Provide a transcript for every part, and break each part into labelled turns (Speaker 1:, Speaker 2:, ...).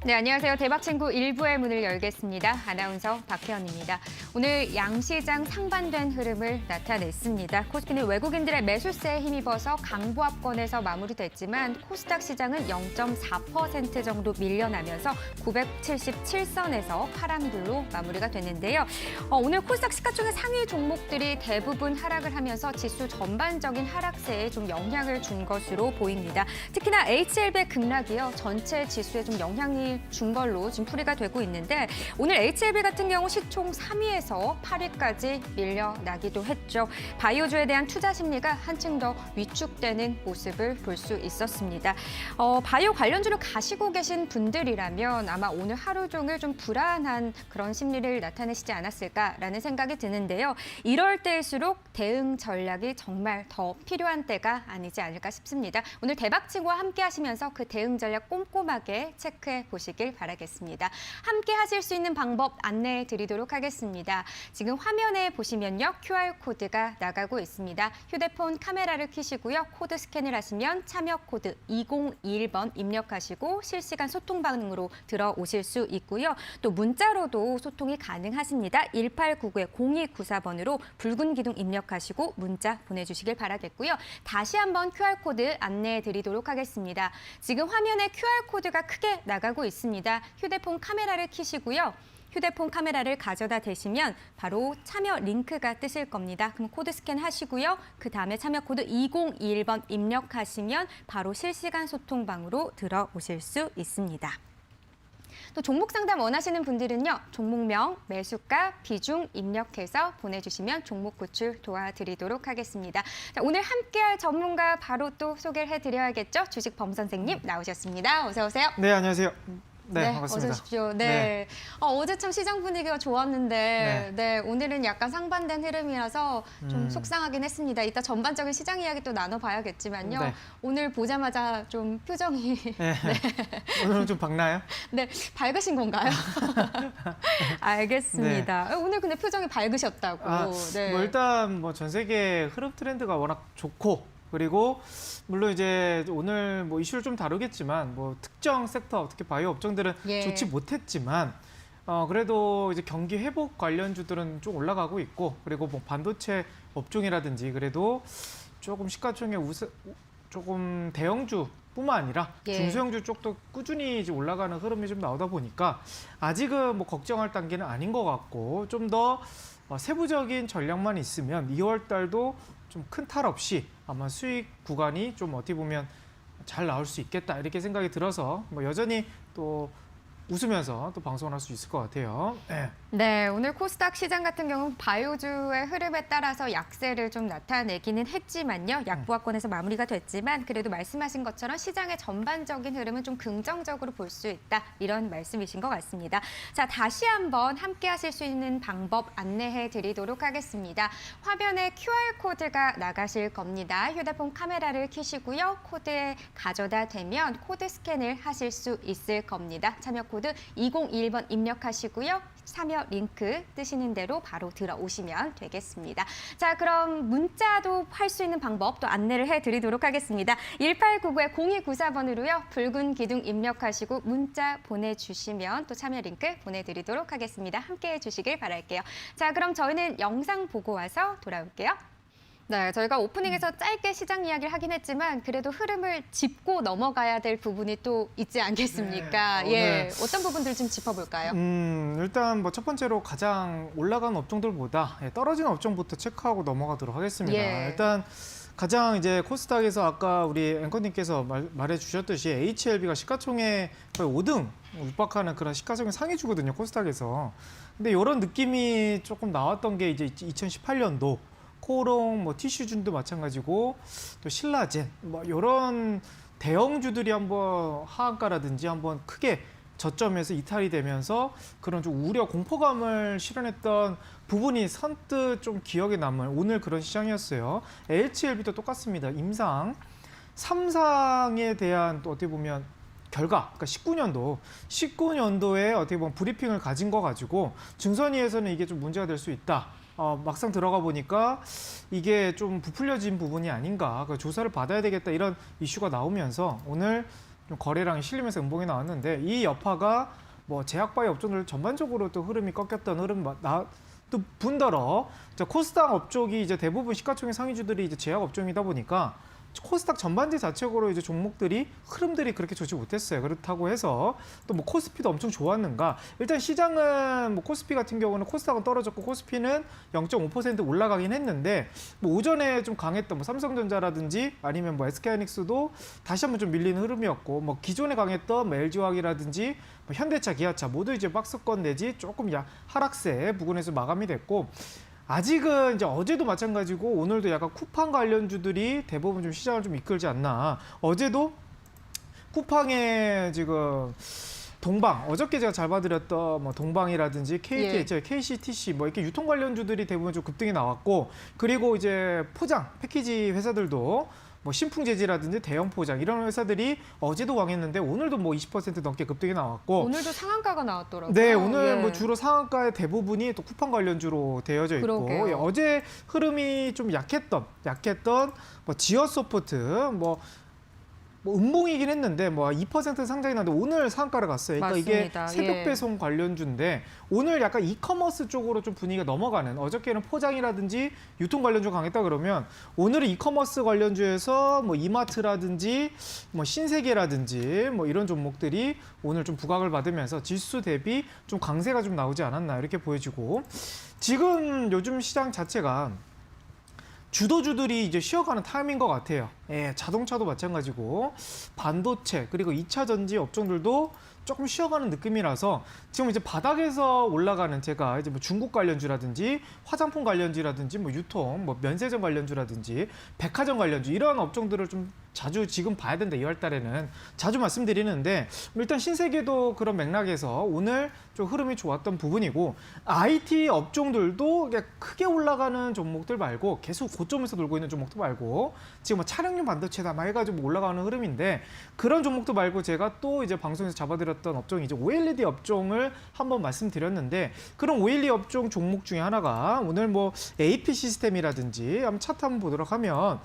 Speaker 1: 네, 안녕하세요. 대박친구 1부의 문을 열겠습니다. 아나운서 박혜연입니다. 오늘 양시장 상반된 흐름을 나타냈습니다. 코스피는 외국인들의 매수세에 힘입어서 강보합권에서 마무리됐지만 코스닥 시장은 0.4% 정도 밀려나면서 977선에서 파란불로 마무리가 됐는데요. 오늘 코스닥 시가총액 상위 종목들이 대부분 하락을 하면서 지수 전반적인 하락세에 좀 영향을 준 것으로 보입니다. 특히나 HLB의 급락이요. 전체 지수에 좀 영향이 준 걸로 지금 풀이가 되고 있는데 오늘 HLB 같은 경우 시총 3위에서 8위까지 밀려나기도 했죠. 바이오주에 대한 투자 심리가 한층 더 위축되는 모습을 볼 수 있었습니다. 바이오 관련주를 가시고 계신 분들이라면 아마 오늘 하루 종일 좀 불안한 그런 심리를 나타내시지 않았을까라는 생각이 드는데요. 이럴 때일수록 대응 전략이 정말 더 필요한 때가 아니지 않을까 싶습니다. 오늘 대박친구와 함께 하시면서 그 대응 전략 꼼꼼하게 체크해 보시길 바라겠습니다. 함께 하실 수 있는 방법 안내해 드리도록 하겠습니다. 지금 화면에 보시면요. QR코드가 나가고 있습니다. 휴대폰 카메라를 켜시고요. 코드 스캔을 하시면 참여 코드 2021번 입력하시고 실시간 소통 방으로 들어오실 수 있고요. 또 문자로도 소통이 가능하십니다. 1899-0294번으로 붉은 기둥 입력하시고 문자 보내주시길 바라겠고요. 다시 한번 QR코드 안내해 드리도록 하겠습니다. 지금 화면에 QR코드가 크게 나가고 있습니다. 휴대폰 카메라를 켜시고요. 휴대폰 카메라를 가져다 대시면 바로 참여 링크가 뜨실 겁니다. 그럼 코드 스캔 하시고요. 그 다음에 참여 코드 2021번 입력하시면 바로 실시간 소통방으로 들어오실 수 있습니다. 또 종목 상담 원하시는 분들은요. 종목명, 매수가, 비중 입력해서 보내주시면 종목 구출 도와드리도록 하겠습니다. 자, 오늘 함께할 전문가 바로 또 소개를 해드려야겠죠. 주식범 선생님 나오셨습니다. 어서 오세요.
Speaker 2: 네, 안녕하세요. 네, 반갑습니다.
Speaker 1: 어서 오십시오. 네. 어제 참 시장 분위기가 좋았는데 네, 오늘은 약간 상반된 흐름이라서 좀 속상하긴 했습니다. 이따 전반적인 시장 이야기 또 나눠봐야겠지만요.
Speaker 2: 네.
Speaker 1: 오늘 보자마자 좀 표정이
Speaker 2: 네. 오늘은 좀 밝나요?
Speaker 1: 네, 밝으신 건가요? 알겠습니다. 오늘 근데 표정이 밝으셨다고. 네.
Speaker 2: 뭐 일단 뭐 전 세계 흐름 트렌드가 워낙 좋고 그리고 물론 이제 오늘 뭐 이슈를 좀 다루겠지만 뭐 특정 섹터 특히 바이오 업종들은 좋지 못했지만 그래도 이제 경기 회복 관련주들은 좀 올라가고 있고 그리고 뭐 반도체 업종이라든지 그래도 조금 시가총액 조금 대형주뿐만 아니라 중소형주 쪽도 꾸준히 이제 올라가는 흐름이 좀 나오다 보니까 아직은 뭐 걱정할 단계는 아닌 것 같고 좀 더 세부적인 전략만 있으면 2월 달도 좀 큰 탈 없이 아마 수익 구간이 좀 어떻게 보면 잘 나올 수 있겠다 이렇게 생각이 들어서 뭐 여전히 또 웃으면서 또 방송을 할 수 있을 것 같아요.
Speaker 1: 네, 오늘 코스닥 시장 같은 경우는 바이오주의 흐름에 따라서 약세를 좀 나타내기는 했지만요. 약보합권에서 마무리가 됐지만 그래도 말씀하신 것처럼 시장의 전반적인 흐름은 좀 긍정적으로 볼 수 있다. 이런 말씀이신 것 같습니다. 자, 다시 한번 함께 하실 수 있는 방법 안내해 드리도록 하겠습니다. 화면에 QR코드가 나가실 겁니다. 휴대폰 카메라를 켜시고요. 코드에 가져다 대면 코드 스캔을 하실 수 있을 겁니다. 참여 코드 2021번 입력하시고요. 참여 링크 뜨시는 대로 바로 들어오시면 되겠습니다. 자, 그럼 문자도 할 수 있는 방법 또 안내를 해드리도록 하겠습니다. 1899-0294번으로요. 붉은 기둥 입력하시고 문자 보내주시면 또 참여 링크 보내드리도록 하겠습니다. 함께해 주시길 바랄게요. 자, 그럼 저희는 영상 보고 와서 돌아올게요. 네, 저희가 오프닝에서 짧게 시장 이야기를 하긴 했지만 그래도 흐름을 짚고 넘어가야 될 부분이 또 있지 않겠습니까?
Speaker 2: 네.
Speaker 1: 어떤 부분들 좀 짚어볼까요?
Speaker 2: 일단 뭐 첫 번째로 가장 올라간 업종들보다 떨어진 업종부터 체크하고 넘어가도록 하겠습니다. 일단 가장 이제 코스닥에서 아까 우리 앵커님께서 말해주셨듯이 HLB가 시가총액 거의 5등 육박하는 그런 시가총액 상위주거든요, 코스닥에서. 근데 이런 느낌이 조금 나왔던 게 이제 2018년도 코오롱, 뭐 티슈준도 마찬가지고 또 신라젠 뭐 이런 대형주들이 한번 하한가라든지 한번 크게 저점에서 이탈이 되면서 그런 좀 우려 공포감을 실현했던 부분이 선뜻 좀 기억에 남을 오늘 그런 시장이었어요. HLB도 똑같습니다. 임상, 삼상에 대한 또 어떻게 보면 결과, 그러니까 19년도에 어떻게 보면 브리핑을 가진 거 가지고 증선위에서는 이게 좀 문제가 될 수 있다. 막상 들어가 보니까 이게 좀 부풀려진 부분이 아닌가, 조사를 받아야 되겠다 이런 이슈가 나오면서 오늘 좀 거래량이 실리면서 음봉이 나왔는데 이 여파가 뭐 제약바이오 업종들 전반적으로 또 흐름이 꺾였던 흐름 또 분더러 코스닥 업종이 이제 대부분 시가총액 상위주들이 이제 제약 업종이다 보니까 코스닥 전반지 자체적으로 이제 종목들이 흐름들이 그렇게 좋지 못했어요. 그렇다고 해서 또 뭐 코스피도 엄청 좋았는가? 일단 시장은 뭐 코스피 같은 경우는 코스닥은 떨어졌고 코스피는 0.5% 올라가긴 했는데 뭐 오전에 좀 강했던 뭐 삼성전자라든지 아니면 뭐 SK하이닉스도 다시 한번 좀 밀리는 흐름이었고 뭐 기존에 강했던 뭐 LG화학이라든지 뭐 현대차, 기아차 모두 이제 박스권 내지 조금 하락세 부근에서 마감이 됐고. 아직은 이제 어제도 마찬가지고 오늘도 약간 쿠팡 관련주들이 대부분 좀 시장을 좀 이끌지 않나. 어제도 쿠팡에 지금 동방, 어저께 제가 잘 봐드렸던 뭐 동방이라든지 KTH, KCTC 뭐 이렇게 유통 관련주들이 대부분 좀 급등이 나왔고 그리고 이제 포장, 패키지 회사들도 뭐 신풍재지라든지 대형 포장 이런 회사들이 어제도 강했는데 오늘도 뭐 20% 넘게 급등이 나왔고
Speaker 1: 오늘도 상한가가 나왔더라고요.
Speaker 2: 네, 오늘 뭐 주로 상한가의 대부분이 또 쿠팡 관련주로 되어져 있고
Speaker 1: 그러게요.
Speaker 2: 어제 흐름이 좀 약했던 뭐 지어소프트 뭐 음봉이긴 했는데 뭐 2% 상장이 났는데 오늘 상한가를 갔어요. 그러니까
Speaker 1: 맞습니다.
Speaker 2: 이게 새벽
Speaker 1: 예.
Speaker 2: 배송 관련주인데 오늘 약간 이커머스 쪽으로 좀 분위기가 넘어가는 어저께는 포장이라든지 유통 관련주가 강했다 그러면 오늘은 이커머스 관련주에서 뭐 이마트라든지 뭐 신세계라든지 뭐 이런 종목들이 오늘 좀 부각을 받으면서 지수 대비 좀 강세가 좀 나오지 않았나 이렇게 보여지고 지금 요즘 시장 자체가 주도주들이 이제 쉬어가는 타임인 것 같아요. 예, 자동차도 마찬가지고 반도체 그리고 2차 전지 업종들도 조금 쉬어가는 느낌이라서 지금 이제 바닥에서 올라가는 제가 이제 뭐 중국 관련주라든지 화장품 관련주라든지 뭐 유통, 뭐 면세점 관련주라든지 백화점 관련주 이런 업종들을 좀 자주 지금 봐야 된다. 2월 달에는 자주 말씀드리는데 일단 신세계도 그런 맥락에서 오늘 좀 흐름이 좋았던 부분이고 IT 업종들도 크게 올라가는 종목들 말고 계속 고점에서 돌고 있는 종목도 말고 지금 뭐 차량용 반도체다 막 해가지고 올라가는 흐름인데 그런 종목도 말고 제가 또 이제 방송에서 잡아드렸던 업종이 이제 OLED 업종을 한번 말씀드렸는데 그런 OLED 업종 종목 중에 하나가 오늘 뭐 AP 시스템이라든지 한번 차트 한번 보도록 하면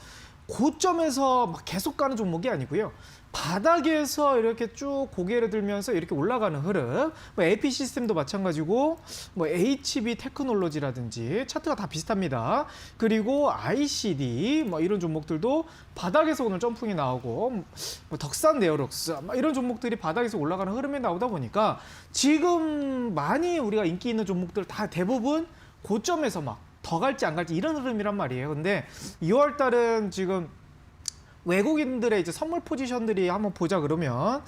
Speaker 2: 고점에서 막 계속 가는 종목이 아니고요. 바닥에서 이렇게 쭉 고개를 들면서 이렇게 올라가는 흐름. 뭐 AP 시스템도 마찬가지고 뭐 HB 테크놀로지라든지 차트가 다 비슷합니다. 그리고 ICD 뭐 이런 종목들도 바닥에서 오늘 점프이 나오고 뭐 덕산 네어록스 막 이런 종목들이 바닥에서 올라가는 흐름이 나오다 보니까 지금 많이 우리가 인기 있는 종목들 다 대부분 고점에서 막 더 갈지 안 갈지 이런 흐름이란 말이에요. 근데 2월 달은 지금 외국인들의 이제 선물 포지션들이 한번 보자 그러면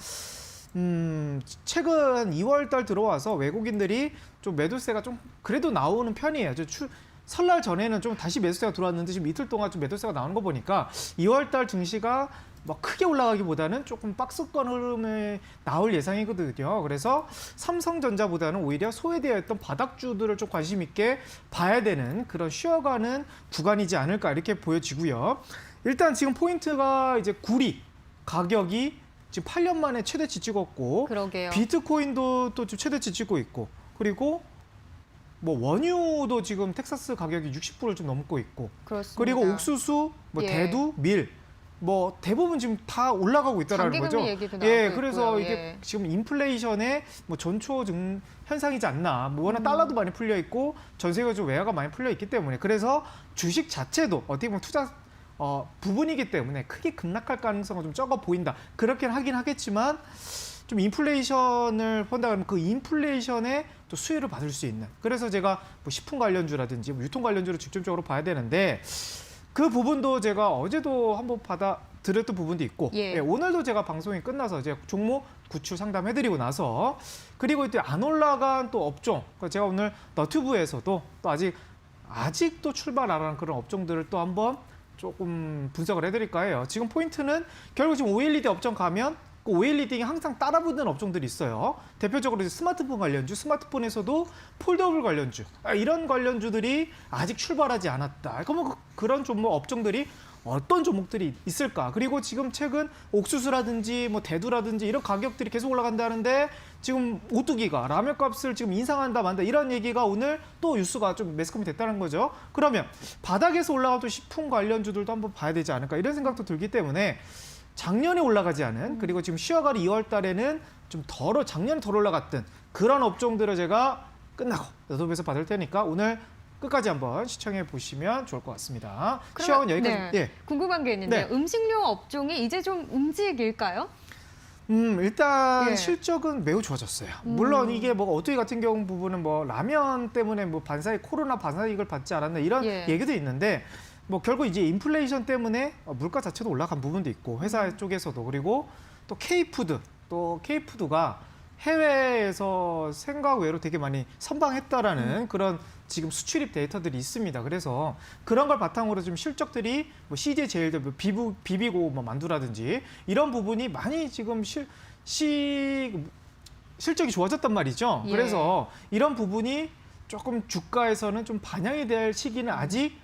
Speaker 2: 최근 2월 달 들어와서 외국인들이 좀 매도세가 좀 그래도 나오는 편이에요. 설날 전에는 좀 다시 매도세가 들어왔는데 지금 이틀 동안 좀 매도세가 나오는 거 보니까 2월 달 증시가 뭐 크게 올라가기보다는 조금 박스권 흐름에 나올 예상이거든요. 그래서 삼성전자보다는 오히려 소외되어 있던 바닥주들을 좀 관심 있게 봐야 되는 그런 쉬어가는 구간이지 않을까 이렇게 보여지고요. 일단 지금 포인트가 이제 구리 가격이 지금 8년 만에 최대치 찍었고
Speaker 1: 그러게요.
Speaker 2: 비트코인도 또 최대치 찍고 있고 그리고 뭐 원유도 지금 텍사스 가격이 60불을 좀 넘고 있고
Speaker 1: 그렇습니다.
Speaker 2: 그리고 옥수수, 뭐
Speaker 1: 예.
Speaker 2: 대두, 밀 뭐 대부분 지금 다 올라가고 있다라는 거죠.
Speaker 1: 얘기도 나오고
Speaker 2: 예, 그래서
Speaker 1: 있고요.
Speaker 2: 이게
Speaker 1: 예.
Speaker 2: 지금 인플레이션의 뭐 전초 현상이지 않나. 뭐 워낙 달러도 많이 풀려 있고 전 세계적으로 외화가 많이 풀려 있기 때문에 그래서 주식 자체도 어떻게 보면 투자 부분이기 때문에 크게 급락할 가능성은 좀 적어 보인다. 그렇긴 하긴 하겠지만 좀 인플레이션을 본다 그러면 그 인플레이션의 또 수혜를 받을 수 있는. 그래서 제가 뭐 식품 관련주라든지 뭐 유통 관련주를 직접적으로 봐야 되는데 그 부분도 제가 어제도 한번 드렸던 부분도 있고
Speaker 1: 예.
Speaker 2: 예, 오늘도 제가 방송이 끝나서 제가 종목 구출 상담해드리고 나서 그리고 또 안 올라간 또 업종 제가 오늘 너튜브에서도 또 아직도 출발 안 한 그런 업종들을 또 한번 조금 분석을 해드릴까 해요. 지금 포인트는 결국 지금 OLED 업종 가면 그 OLED에 항상 따라붙는 업종들이 있어요. 대표적으로 이제 스마트폰 관련주, 스마트폰에서도 폴더블 관련주 이런 관련주들이 아직 출발하지 않았다. 그러면 그런 종목 업종들이 어떤 종목들이 있을까? 그리고 지금 최근 옥수수라든지 뭐 대두라든지 이런 가격들이 계속 올라간다는데 지금 오뚜기가 라면 값을 지금 인상한다 만다 이런 얘기가 오늘 또 뉴스가 좀 매스컴이 됐다는 거죠. 그러면 바닥에서 올라가도 식품 관련주들도 한번 봐야 되지 않을까 이런 생각도 들기 때문에 작년에 올라가지 않은 그리고 지금 쉬어가는 2월 달에는 좀 작년에 덜 올라갔던 그런 업종들을 제가 끝나고 너도에서 받을 테니까 오늘 끝까지 한번 시청해 보시면 좋을 것 같습니다. 쉬어가는 여기까지.
Speaker 1: 네.
Speaker 2: 예.
Speaker 1: 궁금한 게 있는데요.
Speaker 2: 네.
Speaker 1: 음식료 업종이 이제 좀 움직일까요?
Speaker 2: 일단
Speaker 1: 예.
Speaker 2: 실적은 매우 좋아졌어요. 물론 이게 뭐 어투이 같은 경우 부분은 뭐 라면 때문에 뭐 반사익 코로나 반사이익을 받지 않았나 이런
Speaker 1: 예.
Speaker 2: 얘기도 있는데 뭐 결국 이제 인플레이션 때문에 물가 자체도 올라간 부분도 있고 회사 쪽에서도 그리고 또 K푸드가 해외에서 생각 외로 되게 많이 선방했다라는 그런 지금 수출입 데이터들이 있습니다. 그래서 그런 걸 바탕으로 좀 실적들이 뭐 CJ 제일도 뭐 비비고 뭐 만두라든지 이런 부분이 많이 지금 실적이 좋아졌단 말이죠.
Speaker 1: 예.
Speaker 2: 그래서 이런 부분이 조금 주가에서는 좀 반영이 될 시기는 아직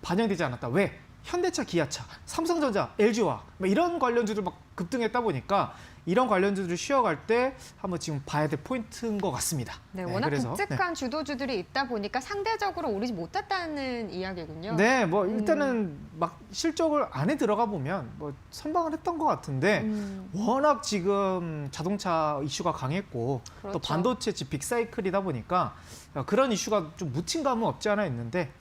Speaker 2: 반영되지 않았다. 왜? 현대차, 기아차, 삼성전자, LG화 이런 관련주들 막 급등했다 보니까 이런 관련주들을 쉬어갈 때 한번 지금 봐야 될 포인트인 것 같습니다.
Speaker 1: 네, 워낙
Speaker 2: 그래서,
Speaker 1: 굵직한 주도주들이 있다 보니까 상대적으로 오르지 못했다는 이야기군요.
Speaker 2: 네, 뭐 일단은 막 실적을 안에 들어가 보면 뭐 선방을 했던 것 같은데 워낙 지금 자동차 이슈가 강했고
Speaker 1: 그렇죠.
Speaker 2: 또 반도체 집 빅사이클이다 보니까 그런 이슈가 좀 묻힌 감은 없지 않아 있는데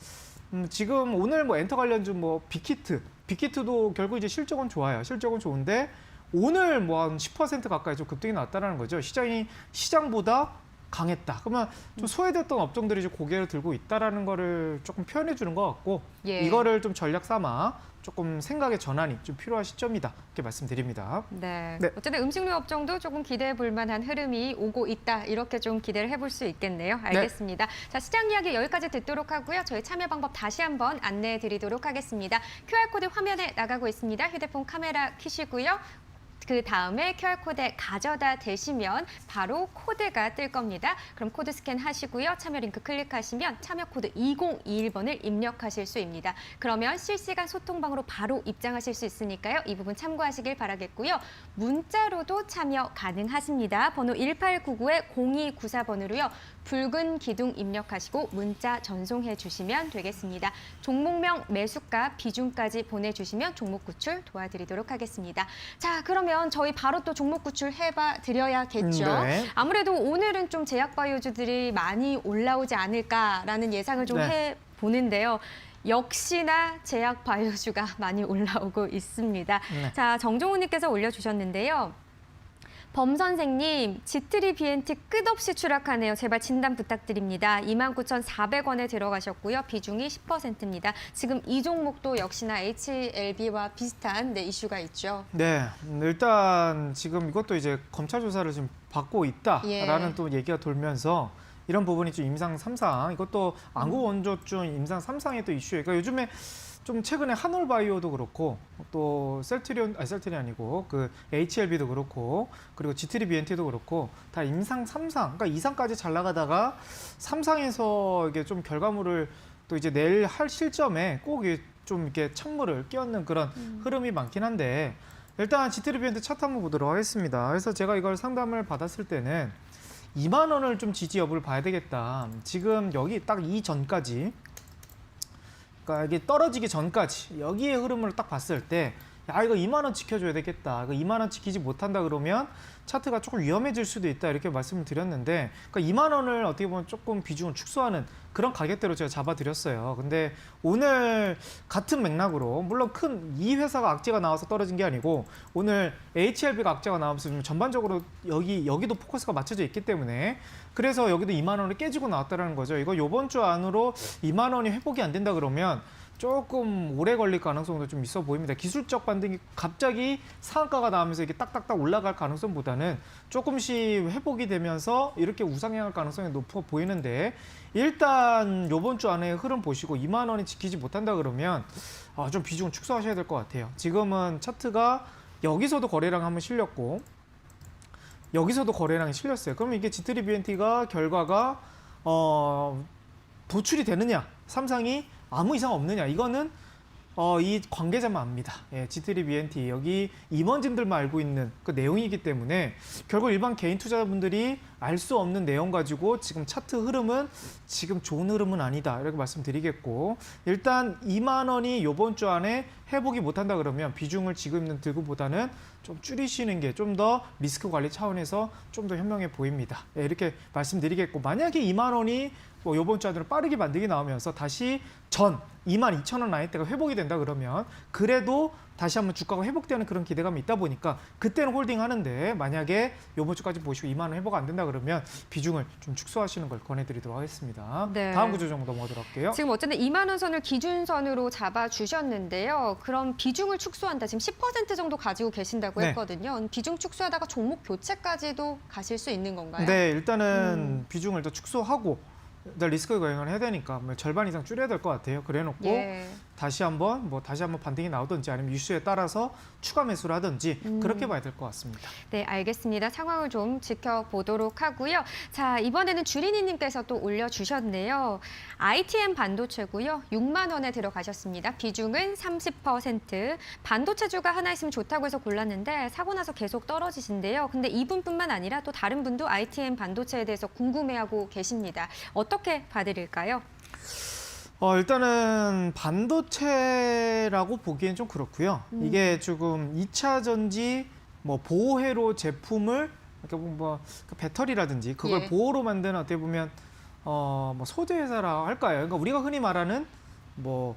Speaker 2: 지금 오늘 뭐 엔터 관련주 뭐 빅히트도 결국 이제 실적은 좋아요. 실적은 좋은데 오늘 뭐 한 10% 가까이 좀 급등이 나왔다는 거죠. 시장보다 강했다. 그러면 좀 소외됐던 업종들이 이제 고개를 들고 있다라는 거를 조금 표현해 주는 것 같고
Speaker 1: 예.
Speaker 2: 이거를 좀 전략 삼아 조금 생각의 전환이 좀 필요한 시점이다. 이렇게 말씀드립니다.
Speaker 1: 네.
Speaker 2: 네.
Speaker 1: 어쨌든 음식료 업종도 조금 기대해 볼 만한 흐름이 오고 있다. 이렇게 좀 기대를 해볼 수 있겠네요. 알겠습니다. 자, 시장 이야기 여기까지 듣도록 하고요. 저희 참여 방법 다시 한번 안내해 드리도록 하겠습니다. QR코드 화면에 나가고 있습니다. 휴대폰 카메라 켜시고요. 그 다음에 QR코드에 가져다 대시면 바로 코드가 뜰 겁니다. 그럼 코드 스캔하시고요. 참여 링크 클릭하시면 참여 코드 2021번을 입력하실 수 있습니다. 그러면 실시간 소통방으로 바로 입장하실 수 있으니까요. 이 부분 참고하시길 바라겠고요. 문자로도 참여 가능하십니다. 번호 1899-0294번으로요. 붉은 기둥 입력하시고 문자 전송해 주시면 되겠습니다. 종목명, 매수가, 비중까지 보내주시면 종목 구출 도와드리도록 하겠습니다. 자, 그러면 저희 바로 또 종목 구출 해봐 드려야겠죠.
Speaker 2: 네.
Speaker 1: 아무래도 오늘은 좀 제약바이오주들이 많이 올라오지 않을까라는 예상을 좀
Speaker 2: 네.
Speaker 1: 해보는데요. 역시나 제약바이오주가 많이 올라오고 있습니다.
Speaker 2: 네.
Speaker 1: 자, 정종훈님께서 올려주셨는데요. 범 선생님, 지트리 BNT 끝없이 추락하네요. 제발 진단 부탁드립니다. 29,400원에 들어가셨고요. 비중이 10%입니다. 지금 이 종목도 역시나 HLB와 비슷한 이슈가 있죠.
Speaker 2: 네, 일단 지금 이것도 이제 검찰 조사를 지금 받고 있다라는
Speaker 1: 예.
Speaker 2: 또 얘기가 돌면서 이런 부분이 좀 임상 3상, 이것도 안구 원조증 임상 3상의 또 이슈예요. 그러니까 요즘에 좀 최근에 한올바이오도 그렇고 또 셀트리온 아니고 그 HLB도 그렇고 그리고 지트리 BNT도 그렇고 다 임상 3상, 그러니까 2상까지 잘 나가다가 3상에서 이게 좀 결과물을 또 이제 내일 할 실점에 꼭 좀 이렇게 찬물을 끼얹는 그런 흐름이 많긴 한데 일단 지트리 BNT 차트 한번 보도록 하겠습니다. 그래서 제가 이걸 상담을 받았을 때는 2만 원을 좀 지지 여부를 봐야 되겠다. 지금 여기 딱 이전까지 그러니까 이게 떨어지기 전까지 여기의 흐름을 딱 봤을 때 야, 이거 2만 원 지켜줘야 되겠다. 이거 2만 원 지키지 못한다 그러면 차트가 조금 위험해질 수도 있다 이렇게 말씀을 드렸는데 그러니까 2만 원을 어떻게 보면 조금 비중을 축소하는 그런 가격대로 제가 잡아드렸어요. 근데 오늘 같은 맥락으로 물론 큰 이 회사가 악재가 나와서 떨어진 게 아니고 오늘 HLB가 악재가 나오면서 좀 전반적으로 여기도 포커스가 맞춰져 있기 때문에 그래서 여기도 2만 원을 깨지고 나왔다는 거죠. 이거 이번 주 안으로 2만 원이 회복이 안 된다 그러면 조금 오래 걸릴 가능성도 좀 있어 보입니다. 기술적 반등이 갑자기 상한가가 나오면서 이게 딱딱딱 올라갈 가능성보다는 조금씩 회복이 되면서 이렇게 우상향할 가능성이 높아 보이는데 일단 이번 주 안에 흐름 보시고 2만 원이 지키지 못한다 그러면 좀 비중 축소하셔야 될 것 같아요. 지금은 차트가 여기서도 거래량 한번 실렸고 여기서도 거래량이 실렸어요. 그러면 이게 지트리 BNT가 결과가 도출이 되느냐, 삼상이 아무 이상 없느냐, 이거는 이 관계자만 압니다. 예, 지트리 BNT 여기 임원진들만 알고 있는 그 내용이기 때문에 결국 일반 개인 투자자분들이 알 수 없는 내용 가지고 지금 차트 흐름은 지금 좋은 흐름은 아니다 이렇게 말씀드리겠고 일단 2만 원이 이번 주 안에 회복이 못한다 그러면 비중을 지금 있는 들고보다는 좀 줄이시는 게 좀 더 리스크 관리 차원에서 좀 더 현명해 보입니다. 예, 이렇게 말씀드리겠고 만약에 2만 원이 뭐 이번 주 안으로 빠르게 만들기 나오면서 다시 전 22,000원 라인대가 회복이 된다 그러면 그래도 다시 한번 주가가 회복되는 그런 기대감이 있다 보니까 그때는 홀딩 하는데 만약에 이번 주까지 보시고 2만 원 회복 안 된다 그러면 비중을 좀 축소하시는 걸 권해드리도록 하겠습니다.
Speaker 1: 네.
Speaker 2: 다음 구조 정도 넘어가도록 할게요.
Speaker 1: 지금 어쨌든 2만 원 선을 기준선으로 잡아주셨는데요. 그럼 비중을 축소한다. 지금 10% 정도 가지고 계신다고
Speaker 2: 네.
Speaker 1: 했거든요. 비중 축소하다가 종목 교체까지도 가실 수 있는 건가요?
Speaker 2: 네, 일단은 비중을 더 축소하고 일단 리스크 거행을 해야 되니까 뭐 절반 이상 줄여야 될 것 같아요. 그래놓고
Speaker 1: 예.
Speaker 2: 다시 한번 반등이 나오든지 아니면 이슈에 따라서 추가 매수를 하든지 그렇게 봐야 될 것 같습니다.
Speaker 1: 네, 알겠습니다. 상황을 좀 지켜보도록 하고요. 자, 이번에는 주린이님께서 또 올려주셨네요. ITM 반도체고요. 6만 원에 들어가셨습니다. 비중은 30%. 반도체주가 하나 있으면 좋다고 해서 골랐는데 사고 나서 계속 떨어지신데요. 근데 이분뿐만 아니라 또 다른 분도 ITM 반도체에 대해서 궁금해하고 계십니다. 어떻게 봐드릴까요?
Speaker 2: 일단은 반도체라고 보기엔 좀 그렇고요. 이게 지금 2차 전지 뭐 보호회로 제품을 그러니까 뭐 배터리라든지 그걸
Speaker 1: 예.
Speaker 2: 보호로 만드는 어떻게 보면 뭐 소재 회사라 할까요? 그러니까 우리가 흔히 말하는 뭐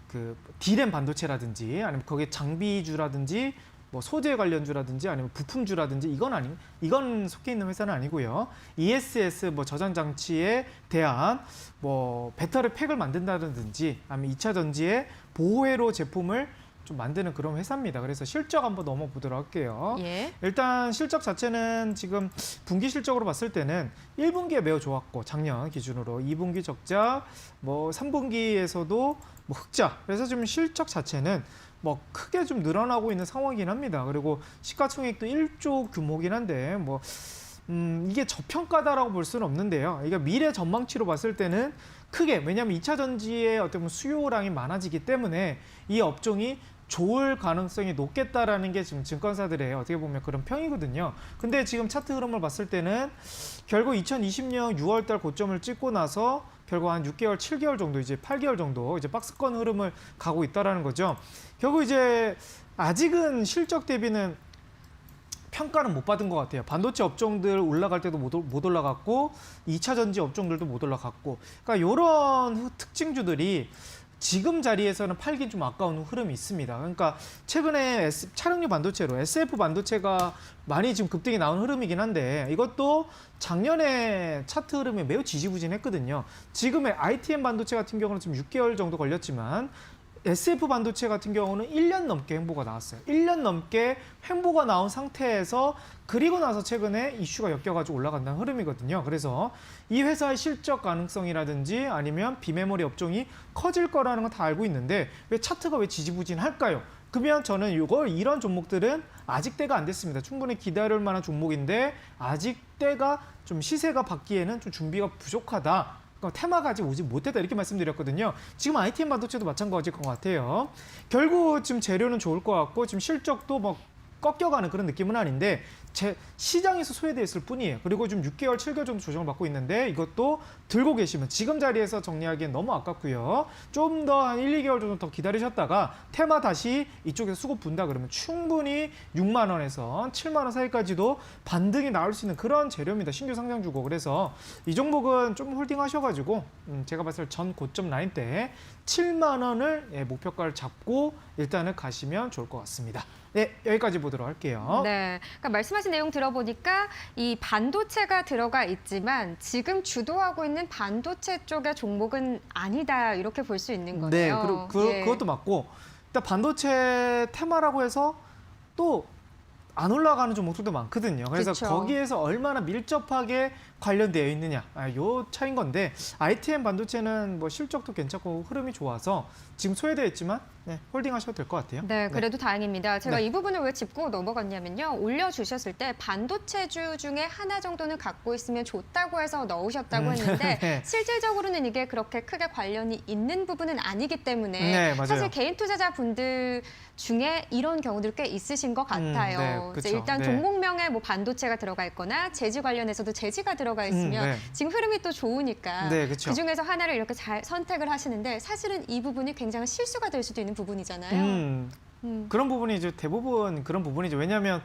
Speaker 2: 그 D램 반도체라든지 아니면 거기에 장비주라든지 뭐 소재 관련주라든지 아니면 부품주라든지 이건 속해 있는 회사는 아니고요. ESS 뭐 저장 장치에 대한 뭐 배터리 팩을 만든다든지 아니면 2차 전지의 보호회로 제품을 좀 만드는 그런 회사입니다. 그래서 실적 한번 넘어보도록 할게요.
Speaker 1: 예.
Speaker 2: 일단 실적 자체는 지금 분기 실적으로 봤을 때는 1분기에 매우 좋았고 작년 기준으로 2분기 적자, 뭐 3분기에서도 뭐 흑자. 그래서 지금 실적 자체는 뭐 크게 좀 늘어나고 있는 상황이긴 합니다. 그리고 시가총액도 1조 규모긴 한데 뭐 이게 저평가다라고 볼 수는 없는데요. 이게 미래 전망치로 봤을 때는 크게 왜냐하면 2차 전지의 어떤 보면 수요량이 많아지기 때문에 이 업종이 좋을 가능성이 높겠다라는 게 지금 증권사들의 어떻게 보면 그런 평이거든요. 근데 지금 차트 흐름을 봤을 때는 결국 2020년 6월달 고점을 찍고 나서 결국 한 6개월, 7개월 정도 이제 8개월 정도 이제 박스권 흐름을 가고 있다라는 거죠. 결국 이제 아직은 실적 대비는 평가는 못 받은 것 같아요. 반도체 업종들 올라갈 때도 못 올라갔고 2차 전지 업종들도 못 올라갔고 그러니까 이런 특징주들이 지금 자리에서는 팔긴 좀 아까운 흐름이 있습니다. 그러니까 최근에 차량용 반도체로 SF 반도체가 많이 지금 급등이 나온 흐름이긴 한데 이것도 작년에 차트 흐름이 매우 지지부진했거든요. 지금의 ITM 반도체 같은 경우는 지금 6개월 정도 걸렸지만 SF 반도체 같은 경우는 1년 넘게 횡보가 나왔어요. 1년 넘게 횡보가 나온 상태에서 그리고 나서 최근에 이슈가 엮여가지고 올라간다는 흐름이거든요. 그래서 이 회사의 실적 가능성이라든지 아니면 비메모리 업종이 커질 거라는 건 다 알고 있는데 왜 차트가 왜 지지부진할까요? 그러면 저는 이런 종목들은 아직 때가 안 됐습니다. 충분히 기다릴 만한 종목인데 아직 때가 좀 시세가 받기에는 좀 준비가 부족하다. 테마가 아직 오지 못했다 이렇게 말씀드렸거든요. 지금 ITM 반도체도 마찬가지일 것 같아요. 결국 지금 재료는 좋을 것 같고 지금 실적도 뭐 꺾여가는 그런 느낌은 아닌데 시장에서 소외되어 있을 뿐이에요. 그리고 좀 6개월, 7개월 정도 조정을 받고 있는데 이것도 들고 계시면 지금 자리에서 정리하기엔 너무 아깝고요. 좀 더 한 1, 2개월 정도 더 기다리셨다가 테마 다시 이쪽에서 수급 분다 그러면 충분히 6만 원에서 7만 원 사이까지도 반등이 나올 수 있는 그런 재료입니다. 신규 상장주고. 그래서 이 종목은 좀 홀딩 하셔가지고 제가 봤을 때 전 고점 라인 때 7만 원을 목표가를 잡고 일단은 가시면 좋을 것 같습니다. 네, 여기까지 보도록 할게요.
Speaker 1: 네, 그러니까 말씀하신 내용 들어보니까 이 반도체가 들어가 있지만 지금 주도하고 있는 반도체 쪽의 종목은 아니다 이렇게 볼 수 있는
Speaker 2: 네,
Speaker 1: 거네요.
Speaker 2: 그것도 맞고 일단 반도체 테마라고 해서 또 안 올라가는 종목들도 많거든요. 그래서
Speaker 1: 그쵸.
Speaker 2: 거기에서 얼마나 밀접하게 관련되어 있느냐, 요 차이인 건데 ITM 반도체는 뭐 실적도 괜찮고 흐름이 좋아서 지금 소외되어 있지만 홀딩 하셔도 될 것 같아요.
Speaker 1: 네, 그래도 다행입니다. 제가
Speaker 2: 네.
Speaker 1: 이 부분을 왜 짚고 넘어갔냐면요. 올려주셨을 때 반도체주 중에 하나 정도는 갖고 있으면 좋다고 해서 넣으셨다고 했는데
Speaker 2: 네.
Speaker 1: 실질적으로는 이게 그렇게 크게 관련이 있는 부분은 아니기 때문에
Speaker 2: 네, 맞아요.
Speaker 1: 사실 개인 투자자분들 중에 이런 경우들 꽤 있으신 것 같아요.
Speaker 2: 네,
Speaker 1: 이제
Speaker 2: 그쵸.
Speaker 1: 일단
Speaker 2: 네.
Speaker 1: 종목명에 뭐 반도체가 들어가 있거나 재지 관련해서도 재지가 들어가 있으면
Speaker 2: 네.
Speaker 1: 지금 흐름이 또 좋으니까
Speaker 2: 네, 그쵸.
Speaker 1: 그중에서 하나를 이렇게 잘 선택을 하시는데 사실은 이 부분이 굉장히 실수가 될 수도 있는 부분이잖아요.
Speaker 2: 그런 부분이 이제 대부분 그런 부분이죠. 왜냐하면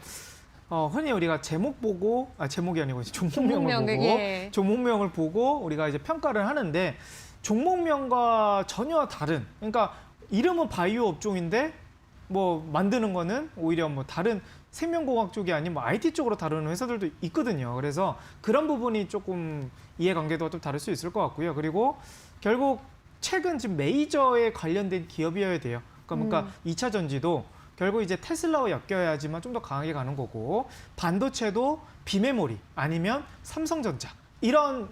Speaker 2: 흔히 우리가 제목 보고 제목이 아니고 이제 종목명을 보고
Speaker 1: 예.
Speaker 2: 종목명을 보고 우리가 이제 평가를 하는데 종목명과 전혀 다른 그러니까 이름은 바이오 업종인데 뭐 만드는 거는 오히려 뭐 다른 생명공학 쪽이 아닌 뭐 IT 쪽으로 다루는 회사들도 있거든요. 그래서 그런 부분이 조금 이해관계도가 좀 다를 수 있을 것 같고요. 그리고 결국 최근 지금 메이저에 관련된 기업이어야 돼요. 그러니까 2차 전지도 결국 이제 테슬라와 엮여야지만 좀 더 강하게 가는 거고 반도체도 비메모리 아니면 삼성전자 이런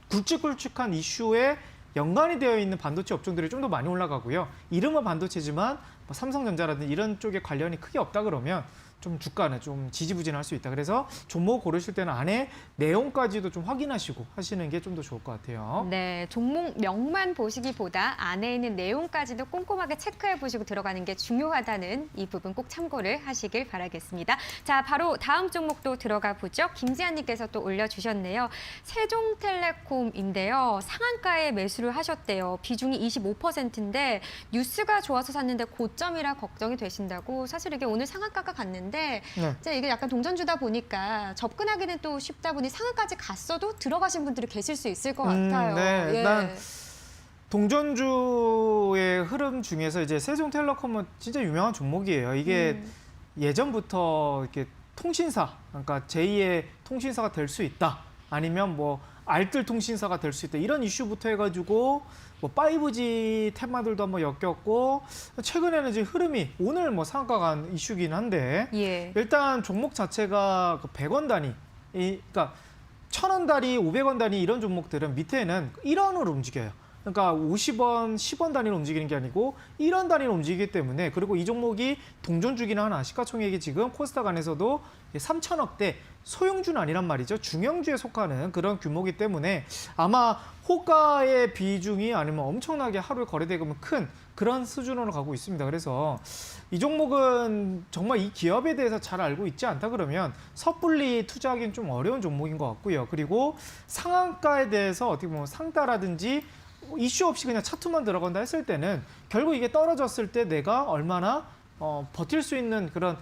Speaker 2: 굵직굵직한 이슈에 연관이 되어 있는 반도체 업종들이 좀 더 많이 올라가고요. 이름은 반도체지만 뭐 삼성전자라든지 이런 쪽에 관련이 크게 없다 그러면 좀 주가는 좀 지지부진할 수 있다. 그래서 종목 고르실 때는 안에 내용까지도 좀 확인하시고 하시는 게 좀 더 좋을 것 같아요.
Speaker 1: 네, 종목명만 보시기보다 안에 있는 내용까지도 꼼꼼하게 체크해 보시고 들어가는 게 중요하다는 이 부분 꼭 참고를 하시길 바라겠습니다. 자, 바로 다음 종목도 들어가 보죠. 김지한님께서 또 올려주셨네요. 세종텔레콤인데요. 상한가에 매수를 하셨대요. 비중이 25%인데 뉴스가 좋아서 샀는데 고점이라 걱정이 되신다고. 사실 이게 오늘 상한가가 갔는데
Speaker 2: 네.
Speaker 1: 이제 이게 약간 동전주다 보니까 접근하기는 또 쉽다 보니 상한까지 갔어도 들어가신 분들이 계실 수 있을 것 같아요.
Speaker 2: 네,
Speaker 1: 예.
Speaker 2: 일단 동전주의 흐름 중에서 이제 세종텔레콤은 진짜 유명한 종목이에요. 이게 예전부터 이렇게 통신사, 그러니까 제2의 통신사가 될 수 있다. 아니면 뭐 알뜰 통신사가 될 수 있다. 이런 이슈부터 해가지고 뭐 5G 테마들도 한번 엮였고 최근에는 이제 흐름이 오늘 뭐 상한가 간 이슈긴 한데
Speaker 1: 예.
Speaker 2: 일단 종목 자체가 그 100원 단위, 그러니까 1,000원 단위, 500원 단위 이런 종목들은 밑에는 1원으로 움직여요. 그러니까 50원, 10원 단위로 움직이는 게 아니고 1원 단위로 움직이기 때문에 그리고 이 종목이 동전주기는 하나 시가총액이 지금 코스닥 안에서도 3천억대 소형주는 아니란 말이죠. 중형주에 속하는 그런 규모이기 때문에 아마 호가의 비중이 아니면 엄청나게 하루에 거래대금은 큰 그런 수준으로 가고 있습니다. 그래서 이 종목은 정말 이 기업에 대해서 잘 알고 있지 않다 그러면 섣불리 투자하기는 좀 어려운 종목인 것 같고요. 그리고 상한가에 대해서 어떻게 보면 상따라든지 이슈 없이 그냥 차트만 들어간다 했을 때는 결국 이게 떨어졌을 때 내가 얼마나 버틸 수 있는 그런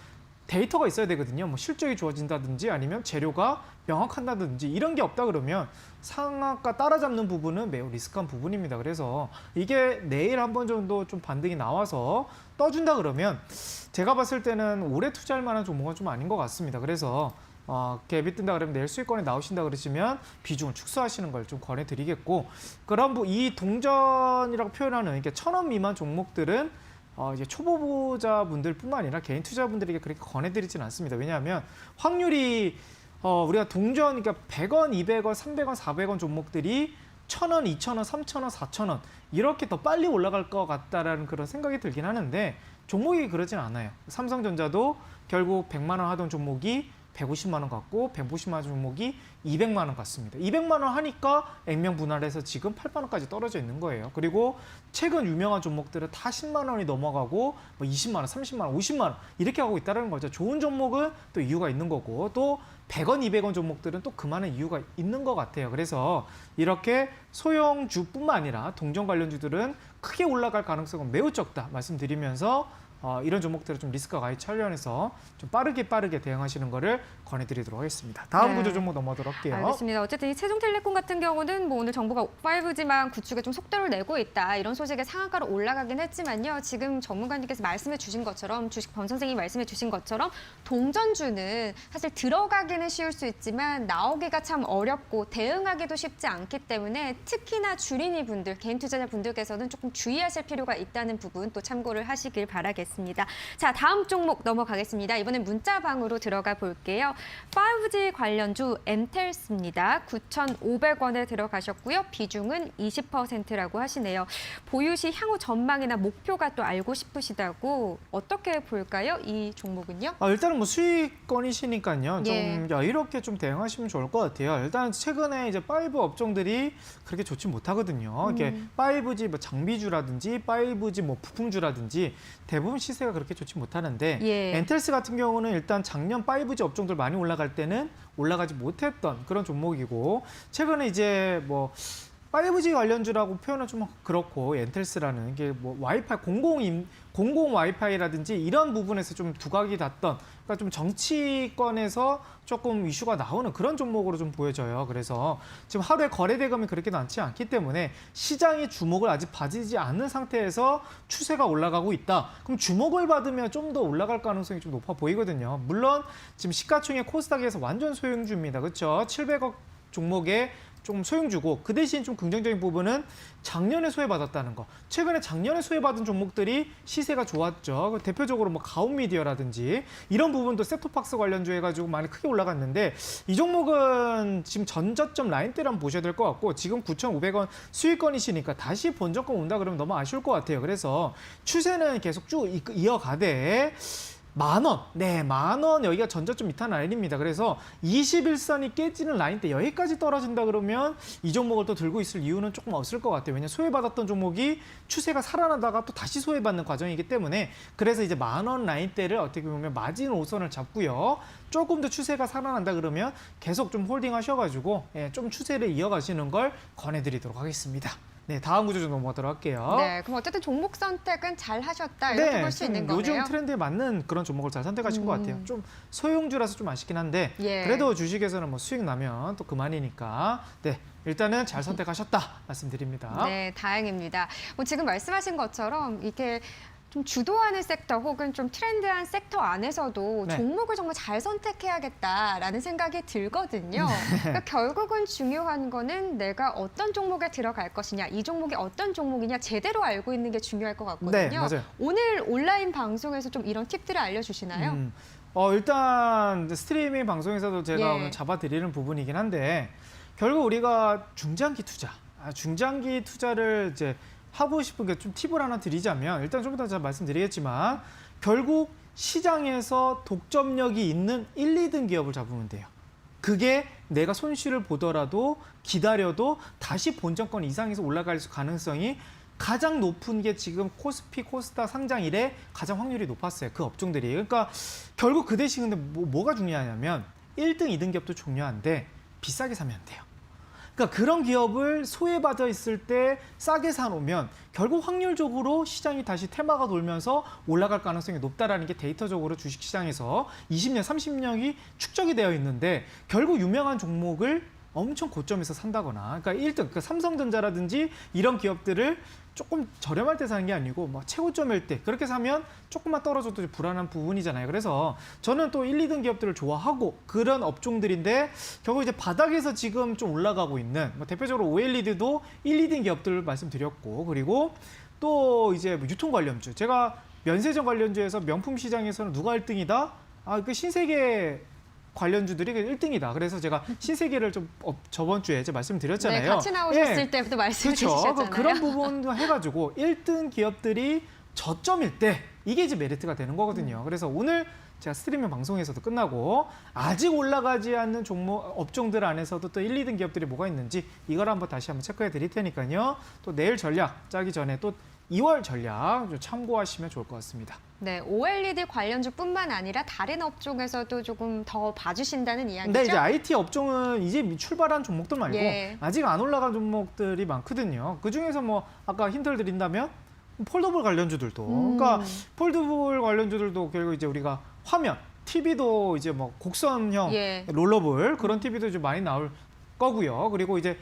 Speaker 2: 데이터가 있어야 되거든요. 뭐 실적이 좋아진다든지 아니면 재료가 명확한다든지 이런 게 없다 그러면 상한가 따라잡는 부분은 매우 리스크한 부분입니다. 그래서 이게 내일 한 번 정도 좀 반등이 나와서 떠준다 그러면 제가 봤을 때는 오래 투자할 만한 종목은 좀 아닌 것 같습니다. 그래서 갭이 뜬다 그러면 내일 수익권에 나오신다 그러시면 비중을 축소하시는 걸 좀 권해드리겠고 그런 이 동전이라고 표현하는 이게 1,000원 미만 종목들은 이제 초보자분들뿐만 아니라 개인 투자분들에게 그렇게 권해드리지는 않습니다. 왜냐하면 확률이 우리가 동전 그러니까 100원, 200원, 300원, 400원 종목들이 1,000원, 2,000원, 3,000원, 4,000원 이렇게 더 빨리 올라갈 것 같다라는 그런 생각이 들긴 하는데 종목이 그러진 않아요. 삼성전자도 결국 100만 원 하던 종목이 150만 원 같고 150만 원 종목이 200만 원 같습니다. 200만 원 하니까 액면 분할해서 지금 8만 원까지 떨어져 있는 거예요. 그리고 최근 유명한 종목들은 다 10만 원이 넘어가고 뭐 20만 원, 30만 원, 50만 원 이렇게 하고 있다는 거죠. 좋은 종목은 또 이유가 있는 거고 또 100원, 200원 종목들은 또 그만한 이유가 있는 것 같아요. 그래서 이렇게 소형주뿐만 아니라 동전 관련주들은 크게 올라갈 가능성은 매우 적다 말씀드리면서 이런 종목들은 좀 리스크가 많이 관련해서 좀 빠르게 대응하시는 거를 권해드리도록 하겠습니다. 다음
Speaker 1: 네.
Speaker 2: 구조 종목 넘어가도록 할게요.
Speaker 1: 알겠습니다. 어쨌든 이 세종텔레콤 같은 경우는 뭐 오늘 정부가 5G만 구축에 좀 속도를 내고 있다. 이런 소식에 상한가로 올라가긴 했지만요. 지금 전문가님께서 말씀해 주신 것처럼 주식 범 선생님이 말씀해 주신 것처럼 동전주는 사실 들어가기는 쉬울 수 있지만 나오기가 참 어렵고 대응하기도 쉽지 않기 때문에 특히나 주린이 분들, 개인 투자자 분들께서는 조금 주의하실 필요가 있다는 부분 또 참고를 하시길 바라겠습니다. 자, 다음 종목 넘어가겠습니다. 이번엔 문자방으로 들어가 볼게요. 5G 관련주 엠텔스입니다. 9,500원에 들어가셨고요. 비중은 20%라고 하시네요. 보유 시 향후 전망이나 목표가 또 알고 싶으시다고 어떻게 볼까요? 이 종목은요?
Speaker 2: 일단은 뭐 수익권이시니까요.
Speaker 1: 예.
Speaker 2: 좀 여유롭게 좀 대응하시면 좋을 것 같아요. 일단 최근에 이제 5 업종들이 그렇게 좋지 못하거든요. 이게 5G 뭐 장비주라든지 5G 뭐 부품주라든지 대부분 시세가 그렇게 좋지 못하는데
Speaker 1: 예.
Speaker 2: 엔텔스 같은 경우는 일단 작년 5G 업종들 많이 올라갈 때는 올라가지 못했던 그런 종목이고 최근에 이제 뭐 5G 관련주라고 표현은 좀 그렇고 엔텔스라는 게 뭐 와이파이 공공 와이파이라든지 이런 부분에서 좀 두각이 났던 그러니까 좀 정치권에서 조금 이슈가 나오는 그런 종목으로 좀 보여져요. 그래서 지금 하루에 거래 대금이 그렇게 많지 않기 때문에 시장의 주목을 아직 받지 않는 상태에서 추세가 올라가고 있다. 그럼 주목을 받으면 좀 더 올라갈 가능성이 좀 높아 보이거든요. 물론 지금 시가총액 코스닥에서 완전 소형주입니다. 그렇죠? 700억 종목에 좀 소형주고 그 대신 좀 긍정적인 부분은 작년에 소외받았다는 거. 최근에 작년에 소외받은 종목들이 시세가 좋았죠. 대표적으로 뭐 가온미디어라든지 이런 부분도 셋톱박스 관련주 해가지고 많이 크게 올라갔는데 이 종목은 지금 전저점 라인대를 한번 보셔야 될 것 같고 지금 9,500원 수익권이시니까 다시 본전권 온다 그러면 너무 아쉬울 것 같아요. 그래서 추세는 계속 쭉 이어가되 10,000원. 네, 10,000원 여기가 전저점 이탈 라인입니다. 그래서 21선이 깨지는 라인대 여기까지 떨어진다 그러면 이 종목을 또 들고 있을 이유는 조금 없을 것 같아요. 왜냐하면 소외받았던 종목이 추세가 살아나다가 또 다시 소외받는 과정이기 때문에 그래서 이제 10,000원 라인대를 어떻게 보면 마진 5선을 잡고요. 조금 더 추세가 살아난다 그러면 계속 좀 홀딩 하셔가지고 좀 추세를 이어가시는 걸 권해드리도록 하겠습니다. 네, 다음 구조 좀 넘어가도록 할게요.
Speaker 1: 네, 그럼 어쨌든 종목 선택은 잘 하셨다 이렇게 볼 수 있는 거네요.
Speaker 2: 요즘 트렌드에 맞는 그런 종목을 잘 선택하신 것 같아요. 좀 소형주라서 좀 아쉽긴 한데
Speaker 1: 예.
Speaker 2: 그래도 주식에서는 뭐 수익 나면 또 그만이니까 네, 일단은 잘 선택하셨다 말씀드립니다.
Speaker 1: 네, 다행입니다. 뭐 지금 말씀하신 것처럼 이게 좀 주도하는 섹터 혹은 좀 트렌드한 섹터 안에서도
Speaker 2: 네.
Speaker 1: 종목을 정말 잘 선택해야겠다라는 생각이 들거든요. 그러니까 결국은 중요한 거는 내가 어떤 종목에 들어갈 것이냐, 이 종목이 어떤 종목이냐 제대로 알고 있는 게 중요할 것 같거든요.
Speaker 2: 네, 맞아요.
Speaker 1: 오늘 온라인 방송에서 좀 이런 팁들을 알려주시나요?
Speaker 2: 일단 스트리밍 방송에서도 제가
Speaker 1: 예.
Speaker 2: 오늘 잡아드리는 부분이긴 한데 결국 우리가 중장기 투자를 이제 하고 싶은 게 좀 팁을 하나 드리자면 일단 좀 이따 제가 말씀드리겠지만 결국 시장에서 독점력이 있는 1, 2등 기업을 잡으면 돼요. 그게 내가 손실을 보더라도 기다려도 다시 본전권 이상에서 올라갈 가능성이 가장 높은 게 지금 코스피, 코스닥 상장 이래 가장 확률이 높았어요. 그 업종들이. 그러니까 결국 그 대신 근데 뭐가 중요하냐면 1등, 2등 기업도 중요한데 비싸게 사면 안 돼요. 그러니까 그런 기업을 소외받아 있을 때 싸게 사놓으면 결국 확률적으로 시장이 다시 테마가 돌면서 올라갈 가능성이 높다라는 게 데이터적으로 주식시장에서 20년, 30년이 축적이 되어 있는데 결국 유명한 종목을 엄청 고점에서 산다거나 그러니까 1등, 그러니까 삼성전자라든지 이런 기업들을 조금 저렴할 때 사는 게 아니고 막 최고점일 때 그렇게 사면 조금만 떨어져도 불안한 부분이잖아요. 그래서 저는 또 1, 2등 기업들을 좋아하고 그런 업종들인데 결국 이제 바닥에서 지금 좀 올라가고 있는 뭐 대표적으로 OLED도 1, 2등 기업들을 말씀드렸고 그리고 또 이제 뭐 유통 관련주 제가 면세점 관련주에서 명품 시장에서는 누가 1등이다? 그 신세계 관련주들이 1등이다. 그래서 제가 신세계를 좀 저번 주에 제가 말씀드렸잖아요.
Speaker 1: 네, 같이 나오셨을 때부터 말씀해
Speaker 2: 그렇죠.
Speaker 1: 주셨잖아요.
Speaker 2: 그런 부분 해가지고 1등 기업들이 저점일 때 이게 이제 메리트가 되는 거거든요. 그래서 오늘 제가 스트리밍 방송에서도 끝나고 아직 올라가지 않는 종목 업종들 안에서도 또 1, 2등 기업들이 뭐가 있는지 이걸 한번 다시 한번 체크해 드릴 테니까요. 또 내일 전략 짜기 전에 또 2월 전략 좀 참고하시면 좋을 것 같습니다.
Speaker 1: 네, OLED 관련주뿐만 아니라 다른 업종에서도 조금 더 봐주신다는 이야기죠?
Speaker 2: 근데 이제 IT 업종은 이제 출발한 종목들 말고
Speaker 1: 예.
Speaker 2: 아직 안 올라간 종목들이 많거든요. 그 중에서 뭐 아까 힌트를 드린다면 폴더블 관련주들도 그러니까 폴더블 관련주들도 결국 이제 우리가 화면, TV도 이제 뭐 곡선형
Speaker 1: 예.
Speaker 2: 롤러블 그런 TV도 좀 많이 나올 거고요. 그리고 이제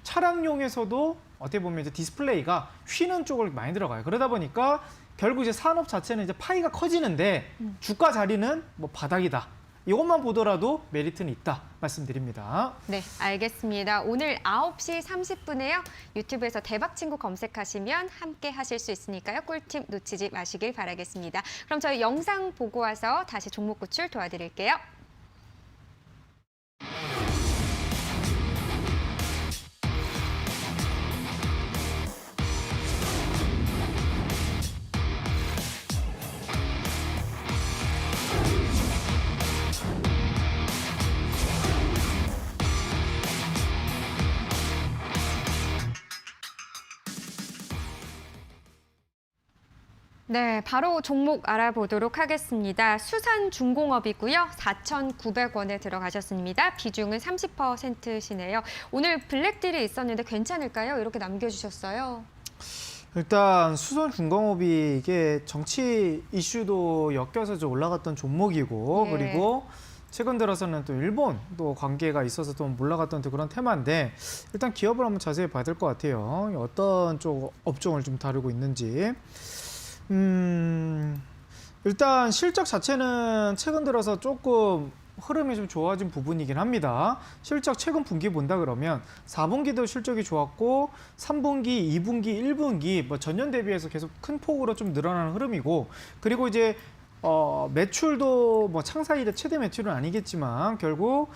Speaker 2: 차량용에서도 어떻게 보면 이제 디스플레이가 휘는 쪽을 많이 들어가요. 그러다 보니까 결국 이제 산업 자체는 이제 파이가 커지는데 주가 자리는 뭐 바닥이다. 이것만 보더라도 메리트는 있다 말씀드립니다.
Speaker 1: 네, 알겠습니다. 오늘 9시 30분에요. 유튜브에서 대박친구 검색하시면 함께 하실 수 있으니까요. 꿀팁 놓치지 마시길 바라겠습니다. 그럼 저희 영상 보고 와서 다시 종목 구출 도와드릴게요. 네, 바로 종목 알아보도록 하겠습니다. 수산중공업이고요. 4,900원에 들어가셨습니다. 비중은 30%시네요. 오늘 블랙딜이 있었는데 괜찮을까요? 이렇게 남겨주셨어요.
Speaker 2: 일단 수선중공업이 이게 정치 이슈도 엮여서 좀 올라갔던 종목이고
Speaker 1: 예.
Speaker 2: 그리고 최근 들어서는 또 일본도 관계가 있어서 좀 올라갔던 또 그런 테마인데 일단 기업을 한번 자세히 봐야 될 것 같아요. 어떤 쪽 업종을 좀 다루고 있는지. 일단 실적 자체는 최근 들어서 조금 흐름이 좀 좋아진 부분이긴 합니다. 실적 최근 분기 본다 그러면 4분기도 실적이 좋았고 3분기, 2분기, 1분기 뭐 전년 대비해서 계속 큰 폭으로 좀 늘어나는 흐름이고 그리고 이제 매출도 뭐 창사 이래 최대 매출은 아니겠지만 결국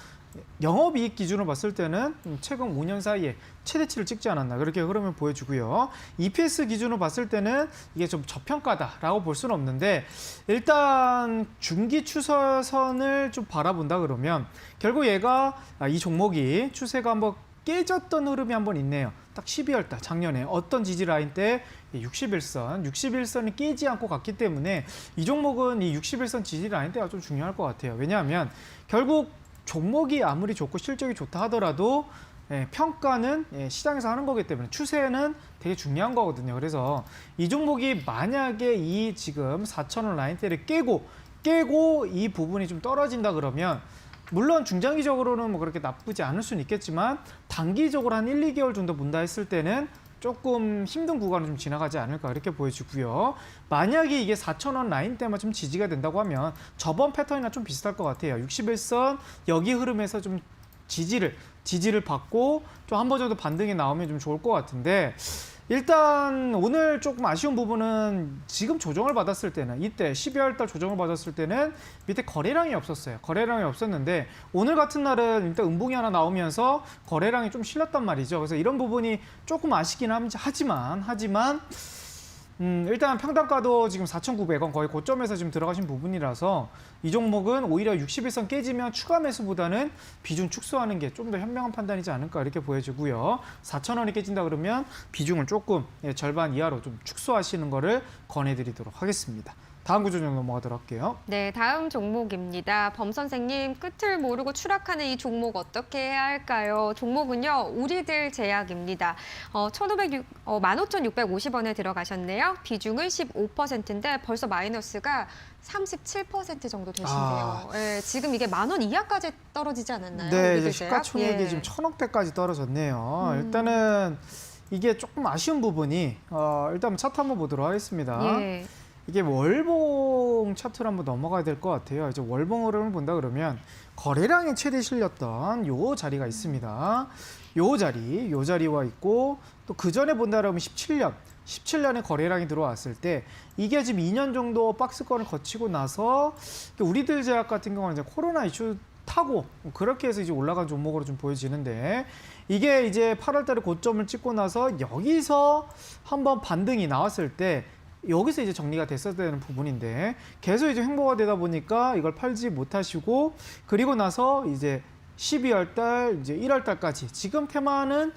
Speaker 2: 영업이익 기준으로 봤을 때는 최근 5년 사이에 최대치를 찍지 않았나 그렇게 흐름을 보여주고요. EPS 기준으로 봤을 때는 이게 좀 저평가다라고 볼 수는 없는데 일단 중기 추세선을 좀 바라본다 그러면 결국 얘가 이 종목이 추세가 한번 깨졌던 흐름이 한번 있네요. 딱 12월 달 작년에 어떤 지지 라인 때 61선이 깨지 않고 갔기 때문에 이 종목은 이 61선 지지 라인 때가 좀 중요할 것 같아요. 왜냐하면 결국 종목이 아무리 좋고 실적이 좋다 하더라도 평가는 시장에서 하는 거기 때문에 추세는 되게 중요한 거거든요. 그래서 이 종목이 만약에 이 지금 4,000원 라인대를 깨고 이 부분이 좀 떨어진다 그러면 물론 중장기적으로는 뭐 그렇게 나쁘지 않을 수는 있겠지만 단기적으로 한 1, 2개월 정도 본다 했을 때는 조금 힘든 구간을 좀 지나가지 않을까 이렇게 보여지고요. 만약에 이게 4,000원 라인대만 좀 지지가 된다고 하면 저번 패턴이랑 좀 비슷할 것 같아요. 61선 여기 흐름에서 좀 지지를 받고 좀 한 번 정도 반등이 나오면 좀 좋을 것 같은데 일단 오늘 조금 아쉬운 부분은 지금 조정을 받았을 때는 이때 12월 달 조정을 받았을 때는 밑에 거래량이 없었어요. 거래량이 없었는데 오늘 같은 날은 일단 음봉이 하나 나오면서 거래량이 좀 실렸단 말이죠. 그래서 이런 부분이 조금 아쉽긴 하지만 일단 평단가도 지금 4,900원 거의 고점에서 지금 들어가신 부분이라서 이 종목은 오히려 61선 깨지면 추가 매수보다는 비중 축소하는 게 좀 더 현명한 판단이지 않을까 이렇게 보여지고요. 4,000원이 깨진다 그러면 비중을 조금 절반 이하로 좀 축소하시는 거를 권해드리도록 하겠습니다. 다음 구조 좀 넘어가도록 할게요.
Speaker 1: 네, 다음 종목입니다. 범 선생님, 끝을 모르고 추락하는 이 종목 어떻게 해야 할까요? 종목은요, 우리들 제약입니다. 15,650원에 들어가셨네요. 비중은 15%인데 벌써 마이너스가 37% 정도 되신대요. 예, 지금 이게 10,000원 이하까지 떨어지지 않았나요?
Speaker 2: 네,
Speaker 1: 우리들
Speaker 2: 이제
Speaker 1: 제약?
Speaker 2: 시가총액이
Speaker 1: 예.
Speaker 2: 지금 1,000억대까지 떨어졌네요. 일단은 이게 조금 아쉬운 부분이 일단 차트 한번 보도록 하겠습니다.
Speaker 1: 예.
Speaker 2: 이게 월봉 차트로 한번 넘어가야 될 것 같아요. 이제 월봉 흐름을 본다 그러면 거래량이 최대 실렸던 요 자리가 있습니다. 요 자리와 있고 또 그 전에 본다 그러면 17년에 거래량이 들어왔을 때 이게 지금 2년 정도 박스권을 거치고 나서 우리들 제약 같은 경우는 이제 코로나 이슈 타고 그렇게 해서 이제 올라간 종목으로 좀 보여지는데 이게 이제 8월 달에 고점을 찍고 나서 여기서 한번 반등이 나왔을 때 여기서 이제 정리가 됐어야 되는 부분인데 계속 이제 횡보가 되다 보니까 이걸 팔지 못하시고 그리고 나서 이제 12월 달, 이제 1월 달까지 지금 테마는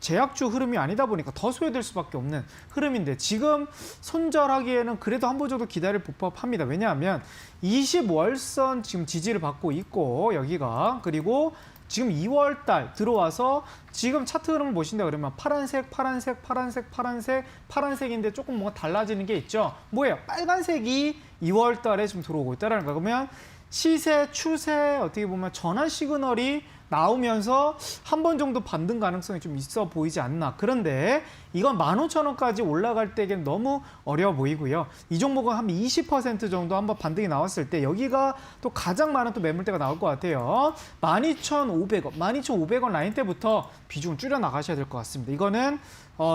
Speaker 2: 제약주 흐름이 아니다 보니까 더 소요될 수밖에 없는 흐름인데 지금 손절하기에는 그래도 한 번 정도 기다릴 법합니다. 왜냐하면 20월선 지금 지지를 받고 있고 여기가 그리고 지금 2월 달 들어와서 지금 차트 흐름을 보신다 그러면 파란색인데 조금 뭔가 달라지는 게 있죠. 뭐예요? 빨간색이 2월 달에 좀 들어오고 있다는 거. 그러면 시세, 추세 어떻게 보면 전환 시그널이 나오면서 한 번 정도 반등 가능성이 좀 있어 보이지 않나. 그런데 이건 15,000원까지 올라갈 때에는 너무 어려워 보이고요. 이 종목은 한 20% 정도 한번 반등이 나왔을 때 여기가 또 가장 많은 또 매물대가 나올 것 같아요. 12,500원 라인 때부터 비중을 줄여 나가셔야 될 것 같습니다. 이거는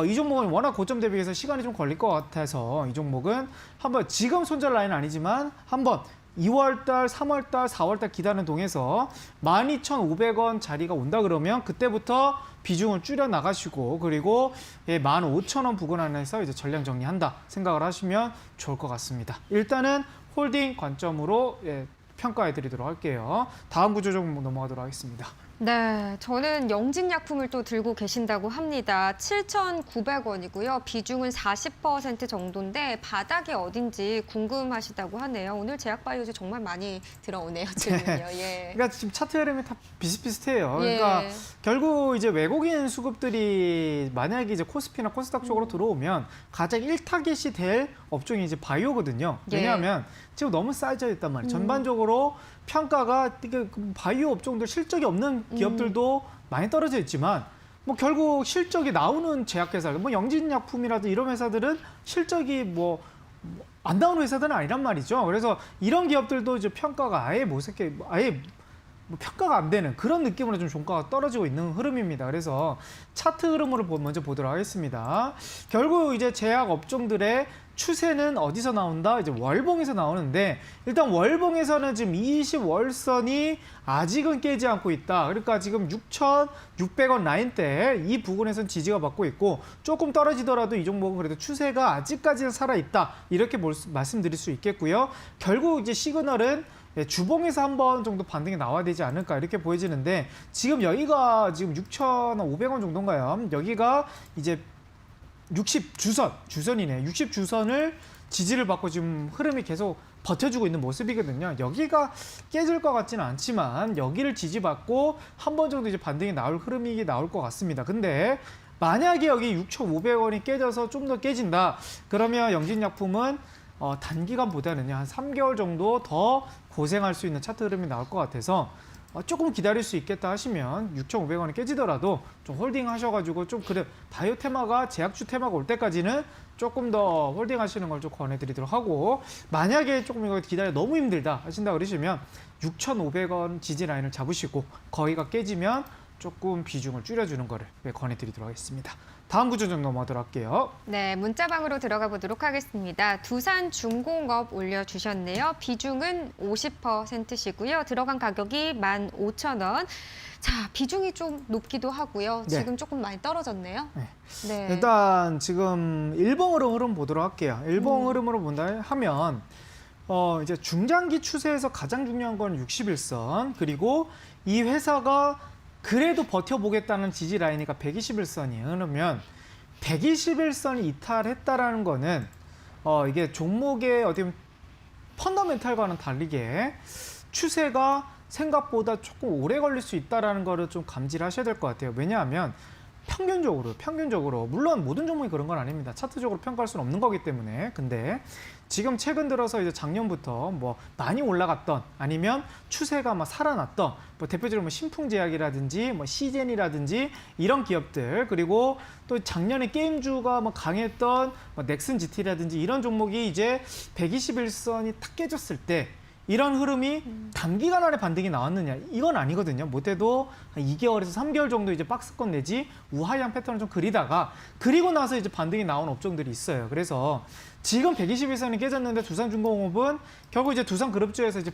Speaker 2: 이 종목은 워낙 고점 대비해서 시간이 좀 걸릴 것 같아서 이 종목은 한번 지금 손절 라인은 아니지만 한번 2월달, 3월달, 4월달 기다리는 동에서 12,500원 자리가 온다 그러면 그때부터 비중을 줄여 나가시고 그리고 15,000원 부근 안에서 이제 전량 정리한다 생각을 하시면 좋을 것 같습니다. 일단은 홀딩 관점으로 평가해 드리도록 할게요. 다음 구조 좀 넘어가도록 하겠습니다.
Speaker 1: 네, 저는 영진약품을 또 들고 계신다고 합니다. 7,900원이고요. 비중은 40% 정도인데 바닥이 어딘지 궁금하시다고 하네요. 오늘 제약바이오즈 정말 많이 들어오네요, 질문이요. 예.
Speaker 2: 그러니까 지금 차트 흐름이 다 비슷비슷해요.
Speaker 1: 예.
Speaker 2: 그러니까 결국 이제 외국인 수급들이 만약에 이제 코스피나 코스닥 쪽으로 들어오면 가장 일타깃이 될 업종이 이제 바이오거든요.
Speaker 1: 예.
Speaker 2: 왜냐하면 지금 너무 쌓여져 있단 말이에요. 전반적으로 평가가 바이오 업종들 실적이 없는 기업들도 많이 떨어져 있지만 뭐 결국 실적이 나오는 제약회사, 뭐 영진약품이라든 이런 회사들은 실적이 뭐 안 나오는 회사들은 아니란 말이죠. 그래서 이런 기업들도 이제 평가가 아예 아예 뭐 평가가 안 되는 그런 느낌으로 좀 종가가 떨어지고 있는 흐름입니다. 그래서 차트 흐름으로 먼저 보도록 하겠습니다. 결국 이제 제약 업종들의 추세는 어디서 나온다? 이제 월봉에서 나오는데 일단 월봉에서는 지금 20월선이 아직은 깨지 않고 있다. 그러니까 지금 6,600원 라인대 이 부근에서는 지지가 받고 있고 조금 떨어지더라도 이 종목은 그래도 추세가 아직까지는 살아있다. 이렇게 말씀드릴 수 있겠고요. 결국 이제 시그널은 주봉에서 한 번 정도 반등이 나와야 되지 않을까 이렇게 보여지는데 지금 여기가 지금 6,500원 정도인가요? 여기가 이제 60주선이네. 60주선을 지지를 받고 지금 흐름이 계속 버텨주고 있는 모습이거든요. 여기가 깨질 것 같지는 않지만 여기를 지지받고 한 번 정도 이제 반등이 나올 흐름이 나올 것 같습니다. 근데 만약에 여기 6,500원이 깨져서 좀 더 깨진다. 그러면 영진약품은 단기간보다는요, 한 3개월 정도 더 고생할 수 있는 차트 흐름이 나올 것 같아서 조금 기다릴 수 있겠다 하시면 6,500원이 깨지더라도 좀 홀딩 하셔가지고 좀 그래 바이오 테마가 제약주 테마가 올 때까지는 조금 더 홀딩 하시는 걸 좀 권해드리도록 하고 만약에 조금 이거 기다려 너무 힘들다 하신다 그러시면 6,500원 지지 라인을 잡으시고 거기가 깨지면 조금 비중을 줄여주는 거를 권해드리도록 하겠습니다. 다음 구조 좀 넘어가도록 할게요.
Speaker 1: 네, 문자방으로 들어가 보도록 하겠습니다. 두산중공업 올려주셨네요. 비중은 50%시고요. 들어간 가격이 15,000원. 자, 비중이 좀 높기도 하고요.
Speaker 2: 네.
Speaker 1: 지금 조금 많이 떨어졌네요.
Speaker 2: 네.
Speaker 1: 네.
Speaker 2: 일단 지금 일봉으로 흐름 보도록 할게요. 일봉 흐름으로 본다 하면 이제 중장기 추세에서 가장 중요한 건 61선 그리고 이 회사가 그래도 버텨보겠다는 지지 라인이가 121선이에요. 그러면 121선이 이탈했다라는 거는 이게 종목의 어디 펀더멘탈과는 다르게 추세가 생각보다 조금 오래 걸릴 수 있다라는 거를 좀 감지를 하셔야 될 것 같아요. 왜냐하면 평균적으로 물론 모든 종목이 그런 건 아닙니다. 차트적으로 평가할 수는 없는 거기 때문에. 근데 지금 최근 들어서 이제 작년부터 뭐 많이 올라갔던 아니면 추세가 막 살아났던 뭐 대표적으로 뭐 신풍제약이라든지 뭐 시젠이라든지 이런 기업들 그리고 또 작년에 게임주가 뭐 강했던 뭐 넥슨 GT라든지 이런 종목이 이제 121선이 탁 깨졌을 때 이런 흐름이 단기간 안에 반등이 나왔느냐 이건 아니거든요. 못해도 한 2개월에서 3개월 정도 이제 박스권 내지 우하향 패턴을 좀 그리고 나서 이제 반등이 나온 업종들이 있어요. 그래서 지금 121선이 깨졌는데 두산중공업은 결국 이제 두산그룹주에서 이제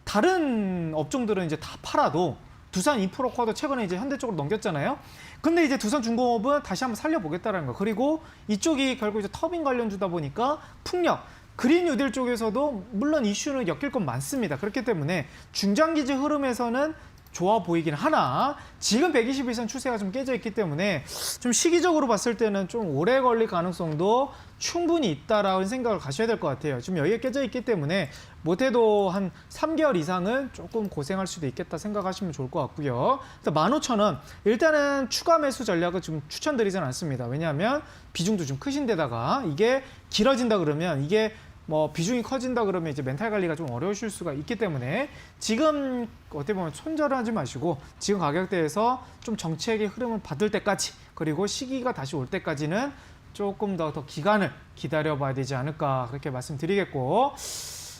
Speaker 2: 다른 업종들은 이제 다 팔아도 두산 인프로커도 최근에 이제 현대 쪽으로 넘겼잖아요. 근데 이제 두산중공업은 다시 한번 살려보겠다는 거. 그리고 이쪽이 결국 이제 터빈 관련주다 보니까 풍력 그린 뉴딜 쪽에서도 물론 이슈는 엮일 건 많습니다. 그렇기 때문에 중장기적 흐름에서는 좋아 보이긴 하나 지금 121선 추세가 좀 깨져 있기 때문에 좀 시기적으로 봤을 때는 좀 오래 걸릴 가능성도 충분히 있다라는 생각을 가셔야 될 것 같아요. 지금 여기가 깨져 있기 때문에 못해도 한 3개월 이상은 조금 고생할 수도 있겠다 생각하시면 좋을 것 같고요. 15,000원 일단은 추가 매수 전략을 좀 추천드리진 않습니다. 왜냐하면 비중도 좀 크신 데다가 이게 길어진다 그러면 이게 뭐 비중이 커진다 그러면 이제 멘탈 관리가 좀 어려우실 수가 있기 때문에 지금 어떻게 보면 손절을 하지 마시고 지금 가격대에서 좀 정책의 흐름을 받을 때까지 그리고 시기가 다시 올 때까지는 조금 더 기간을 기다려봐야 되지 않을까 그렇게 말씀드리겠고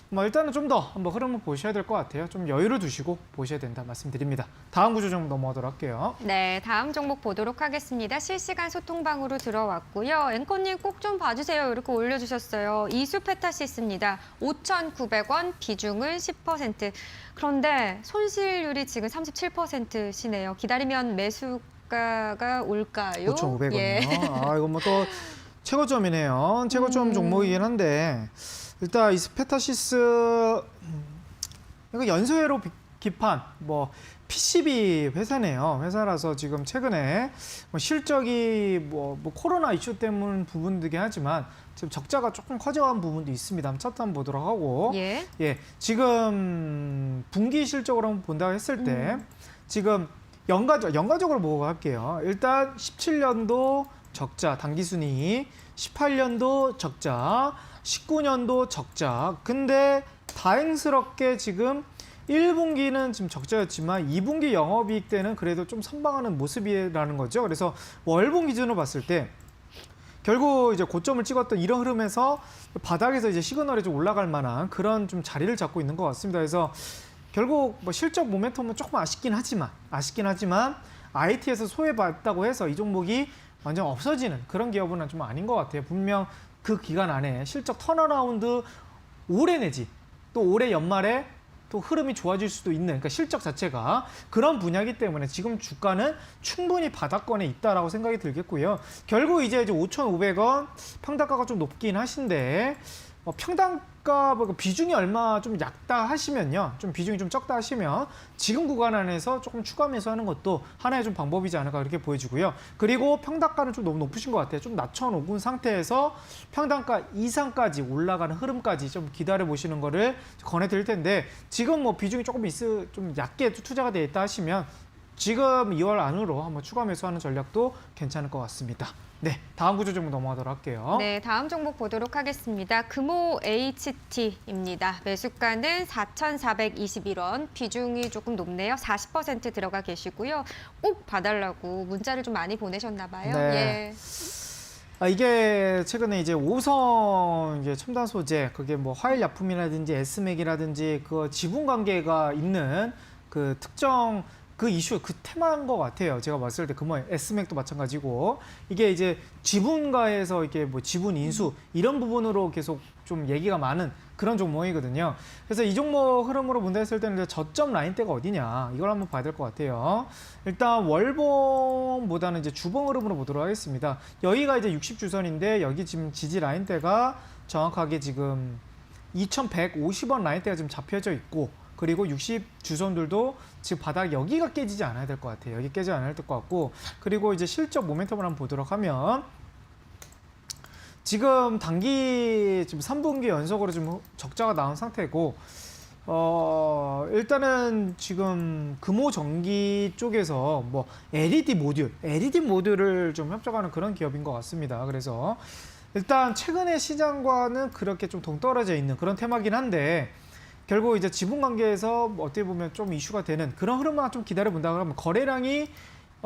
Speaker 2: 뭐 일단은 좀 더 한번 흐름을 보셔야 될 것 같아요. 좀 여유를 두시고 보셔야 된다 말씀드립니다. 다음 구조 좀 넘어가도록 할게요.
Speaker 1: 네, 다음 종목 보도록 하겠습니다. 실시간 소통방으로 들어왔고요. 앵커님 꼭 좀 봐주세요. 이렇게 올려주셨어요. 이수페타시스입니다. 5,900원, 비중은 10%. 그런데 손실률이 지금 37%시네요. 기다리면 매수가가 올까요?
Speaker 2: 5,500원이요.
Speaker 1: 예.
Speaker 2: 아, 이거 뭐 또 최고점이네요. 최고점 종목이긴 한데 일단 이스페타시스 이거 연소회로 기판, 뭐 PCB 회사네요. 회사라서 지금 최근에 뭐 실적이 뭐 코로나 이슈 때문 부분이긴 하지만 지금 적자가 조금 커져간 부분도 있습니다. 한번 차트 한번 보도록 하고,
Speaker 1: 예.
Speaker 2: 지금 분기 실적으로 한번 본다고 했을 때 지금 연가적으로 보고 할게요. 일단 17년도 적자, 당기순이익, 18년도 적자, 19년도 적자. 근데 다행스럽게 지금 1분기는 지금 적자였지만 2분기 영업이익 때는 그래도 좀 선방하는 모습이라는 거죠. 그래서 월분 기준으로 봤을 때 결국 이제 고점을 찍었던 이런 흐름에서 바닥에서 이제 시그널이 좀 올라갈 만한 그런 좀 자리를 잡고 있는 것 같습니다. 그래서 결국 뭐 실적 모멘텀은 조금 아쉽긴 하지만 IT에서 소외받았다고 해서 이 종목이 완전 없어지는 그런 기업은 좀 아닌 것 같아요. 분명 그 기간 안에 실적 턴어라운드 올해 내지 또 올해 연말에 또 흐름이 좋아질 수도 있는, 그러니까 실적 자체가 그런 분야이기 때문에 지금 주가는 충분히 바닥권에 있다라고 생각이 들겠고요. 결국 이제 5,500원 평단가가 좀 높긴 하신데 평단가 비중이 얼마 좀 얕다 하시면요, 좀 비중이 좀 적다 하시면 지금 구간 안에서 조금 추가 매수하는 것도 하나의 좀 방법이지 않을까 그렇게 보여지고요. 그리고 평단가는 좀 너무 높으신 것 같아요. 좀 낮춰놓은 상태에서 평단가 이상까지 올라가는 흐름까지 좀 기다려 보시는 거를 권해드릴 텐데, 지금 뭐 비중이 조금 좀 얕게 투자가 돼 있다 하시면 지금 2월 안으로 한번 추가 매수하는 전략도 괜찮을 것 같습니다. 네, 다음 구조 종목 넘어가도록 할게요.
Speaker 1: 네, 다음 종목 보도록 하겠습니다. 금호 HT입니다. 매수가는 4,421원, 비중이 조금 높네요. 40% 들어가 계시고요. 꼭 봐달라고 문자를 좀 많이 보내셨나 봐요.
Speaker 2: 네.
Speaker 1: 예.
Speaker 2: 이게 최근에 이제 5성 이제 첨단 소재, 그게 뭐 화일 약품이라든지 S맥이라든지 그 지분 관계가 있는 그 특정 그 이슈, 그 테마인 것 같아요. 제가 봤을 때 뭐 S맥도 마찬가지고, 이게 이제 지분가에서 이게 뭐 지분 인수 이런 부분으로 계속 좀 얘기가 많은 그런 종목이거든요. 그래서 이 종목 흐름으로 본다 했을 때는 이제 저점 라인대가 어디냐, 이걸 한번 봐야 될 것 같아요. 일단 월봉보다는 이제 주봉 흐름으로 보도록 하겠습니다. 여기가 이제 60주선인데 여기 지금 지지 라인대가 정확하게 지금 2,150원 라인대가 지금 잡혀져 있고, 그리고 60주선들도 지금 바닥 여기가 깨지지 않아야 될 것 같아요. 여기 깨지지 않아야 될 것 같고, 그리고 이제 실적 모멘텀을 한번 보도록 하면 지금 단기 지금 3분기 연속으로 좀 적자가 나온 상태고, 일단은 지금 금호전기 쪽에서 뭐 LED 모듈을 좀 협작하는 그런 기업인 것 같습니다. 그래서 일단 최근에 시장과는 그렇게 좀 동떨어져 있는 그런 테마긴 한데, 결국 이제 지분 관계에서 뭐 어떻게 보면 좀 이슈가 되는 그런 흐름만 좀 기다려 본다 그러면 거래량이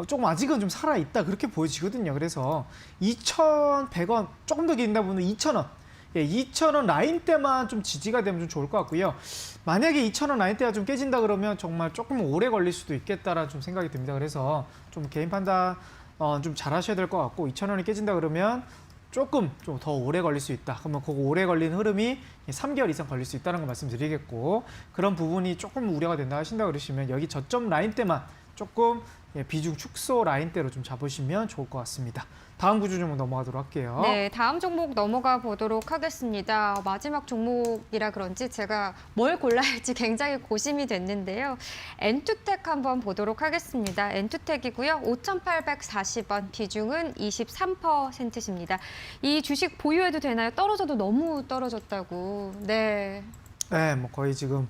Speaker 2: 조금 아직은 좀 살아 있다 그렇게 보여지거든요. 그래서 2,100원 조금 더 긴다 보면 2,000원, 2,000원 라인대만 좀 지지가 되면 좀 좋을 것 같고요. 만약에 2,000원 라인대가 좀 깨진다 그러면 정말 조금 오래 걸릴 수도 있겠다라는 좀 생각이 듭니다. 그래서 좀 개인 판단 좀 잘 하셔야 될 것 같고, 2,000원이 깨진다 그러면 조금 좀 더 오래 걸릴 수 있다. 그러면 그 오래 걸리는 흐름이 3개월 이상 걸릴 수 있다는 거 말씀드리겠고, 그런 부분이 조금 우려가 된다 하신다 그러시면 여기 저점 라인 때만 조금 비중 축소 라인대로 좀 잡으시면 좋을 것 같습니다. 다음 구조 종목 넘어가도록 할게요.
Speaker 1: 네, 다음 종목 넘어가 보도록 하겠습니다. 마지막 종목이라 그런지 제가 뭘 골라야 할지 굉장히 고심이 됐는데요. 엔투텍 한번 보도록 하겠습니다. 엔투텍이고요. 5,840원, 비중은 23%십니다. 이 주식 보유해도 되나요? 떨어져도 너무 떨어졌다고. 네.
Speaker 2: 네, 뭐 거의 지금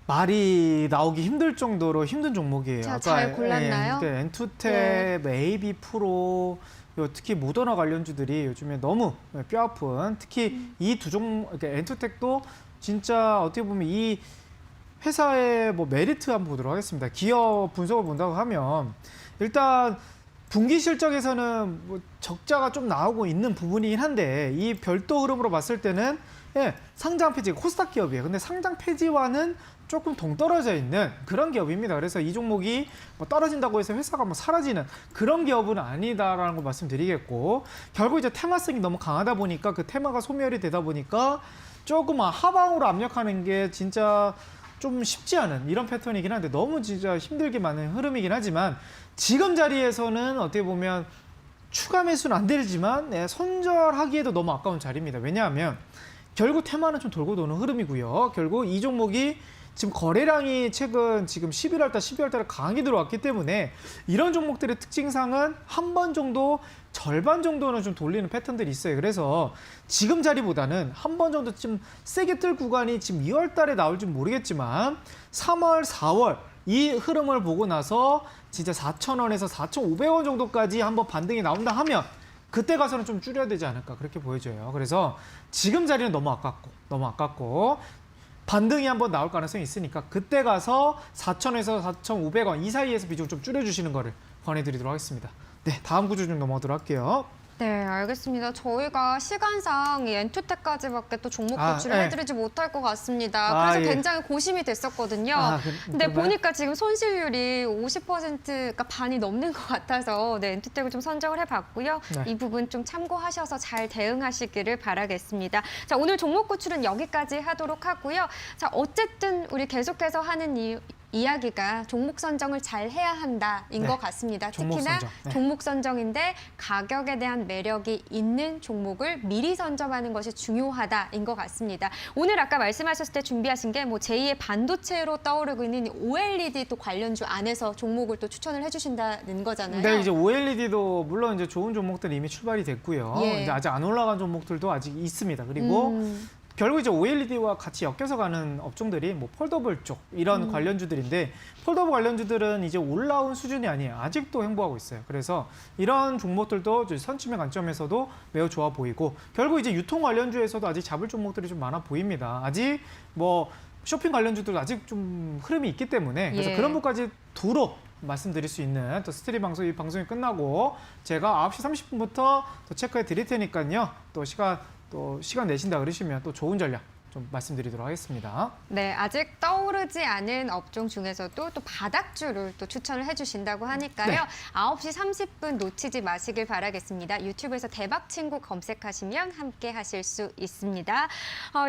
Speaker 2: 말이 나오기 힘들 정도로 힘든 종목이에요.
Speaker 1: 자, 잘 골랐나요?
Speaker 2: 엔투텍, AB 프로, 특히 모더나 관련주들이 요즘에 너무 뼈아픈, 특히 이 두 종목, 그러니까 엔투텍도 진짜 어떻게 보면 이 회사의 뭐 메리트 한번 보도록 하겠습니다. 기업 분석을 본다고 하면 일단 분기 실적에서는 뭐 적자가 좀 나오고 있는 부분이긴 한데, 이 별도 흐름으로 봤을 때는 상장 폐지, 코스닥 기업이에요. 근데 상장 폐지와는 조금 동떨어져 있는 그런 기업입니다. 그래서 이 종목이 뭐 떨어진다고 해서 회사가 뭐 사라지는 그런 기업은 아니다라는 거 말씀드리겠고, 결국 이제 테마성이 너무 강하다 보니까 그 테마가 소멸이 되다 보니까 조금 하방으로 압력하는 게 진짜 좀 쉽지 않은 이런 패턴이긴 한데, 너무 진짜 힘들게 많은 흐름이긴 하지만 지금 자리에서는 어떻게 보면 추가 매수는 안 되지만 손절하기에도 너무 아까운 자리입니다. 왜냐하면 결국 테마는 좀 돌고 도는 흐름이고요. 결국 이 종목이 지금 거래량이 최근 지금 11월 달, 12월 달에 강하게 들어왔기 때문에 이런 종목들의 특징상은 한 번 정도 절반 정도는 좀 돌리는 패턴들이 있어요. 그래서 지금 자리보다는 한 번 정도 좀 세게 뜰 구간이 지금 2월 달에 나올지 모르겠지만 3월, 4월 이 흐름을 보고 나서 진짜 4,000원에서 4,500원 정도까지 한번 반등이 나온다 하면 그때 가서는 좀 줄여야 되지 않을까 그렇게 보여져요. 그래서 지금 자리는 너무 아깝고 반등이 한번 나올 가능성이 있으니까 그때 가서 4,000에서 4,500원 이 사이에서 비중 좀 줄여주시는 거를 권해드리도록 하겠습니다. 네, 다음 구조 좀 넘어가도록 할게요.
Speaker 1: 네, 알겠습니다. 저희가 시간상 이 엔투텍까지밖에 또 종목 구출을
Speaker 2: 네.
Speaker 1: 해드리지 못할 것 같습니다. 그래서
Speaker 2: 예.
Speaker 1: 굉장히 고심이 됐었거든요. 근데
Speaker 2: 그런가요?
Speaker 1: 보니까 지금 손실률이 50%가 반이 넘는 것 같아서 네, 엔투텍을 좀 선정을 해봤고요.
Speaker 2: 네.
Speaker 1: 이 부분 좀 참고하셔서 잘 대응하시기를 바라겠습니다. 자, 오늘 종목 구출은 여기까지 하도록 하고요. 자, 어쨌든 우리 계속해서 하는 이야기가 종목 선정을 잘 해야 한다인
Speaker 2: 네.
Speaker 1: 것 같습니다.
Speaker 2: 종목
Speaker 1: 특히나
Speaker 2: 선정. 네.
Speaker 1: 종목 선정인데 가격에 대한 매력이 있는 종목을 미리 선점하는 것이 중요하다인 것 같습니다. 오늘 아까 말씀하셨을 때 준비하신 게 뭐 제2의 반도체로 떠오르고 있는 OLED 또 관련주 안에서 종목을 또 추천을 해주신다는 거잖아요.
Speaker 2: 네, 이제 OLED도 물론 이제 좋은 종목들이 이미 출발이 됐고요.
Speaker 1: 예.
Speaker 2: 이제 아직 안 올라간 종목들도 아직 있습니다. 그리고 결국 이제 OLED와 같이 엮여서 가는 업종들이 뭐 폴더블 쪽 이런 관련주들인데 폴더블 관련주들은 이제 올라온 수준이 아니에요. 아직도 횡보하고 있어요. 그래서 이런 종목들도 선침의 관점에서도 매우 좋아 보이고 결국 이제 유통 관련주에서도 아직 잡을 종목들이 좀 많아 보입니다. 아직 뭐 쇼핑 관련주들도 아직 좀 흐름이 있기 때문에 그래서
Speaker 1: 예.
Speaker 2: 그런 부분까지 두루 말씀드릴 수 있는 또 스트리 방송 이 방송이 끝나고 제가 9시 30분부터 또 체크해 드릴 테니까요. 또 시간 내신다 그러시면 또 좋은 전략 좀 말씀드리도록 하겠습니다.
Speaker 1: 네, 아직 떠오르지 않은 업종 중에서도 또 바닥주를 또 추천을 해주신다고 하니까요.
Speaker 2: 네.
Speaker 1: 9시 30분 놓치지 마시길 바라겠습니다. 유튜브에서 대박친구 검색하시면 함께 하실 수 있습니다.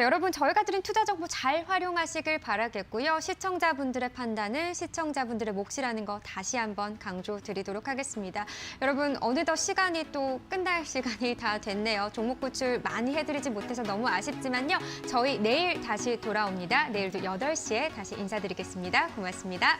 Speaker 1: 여러분, 저희가 드린 투자 정보 잘 활용하시길 바라겠고요. 시청자분들의 판단은 시청자분들의 몫이라는 거 다시 한번 강조드리도록 하겠습니다. 여러분, 어느덧 시간이 또 끝날 시간이 다 됐네요. 종목 구출 많이 해드리지 못해서 너무 아쉽지만요. 저희 내일 다시 돌아옵니다. 내일도 8시에 다시 인사드리겠습니다. 고맙습니다.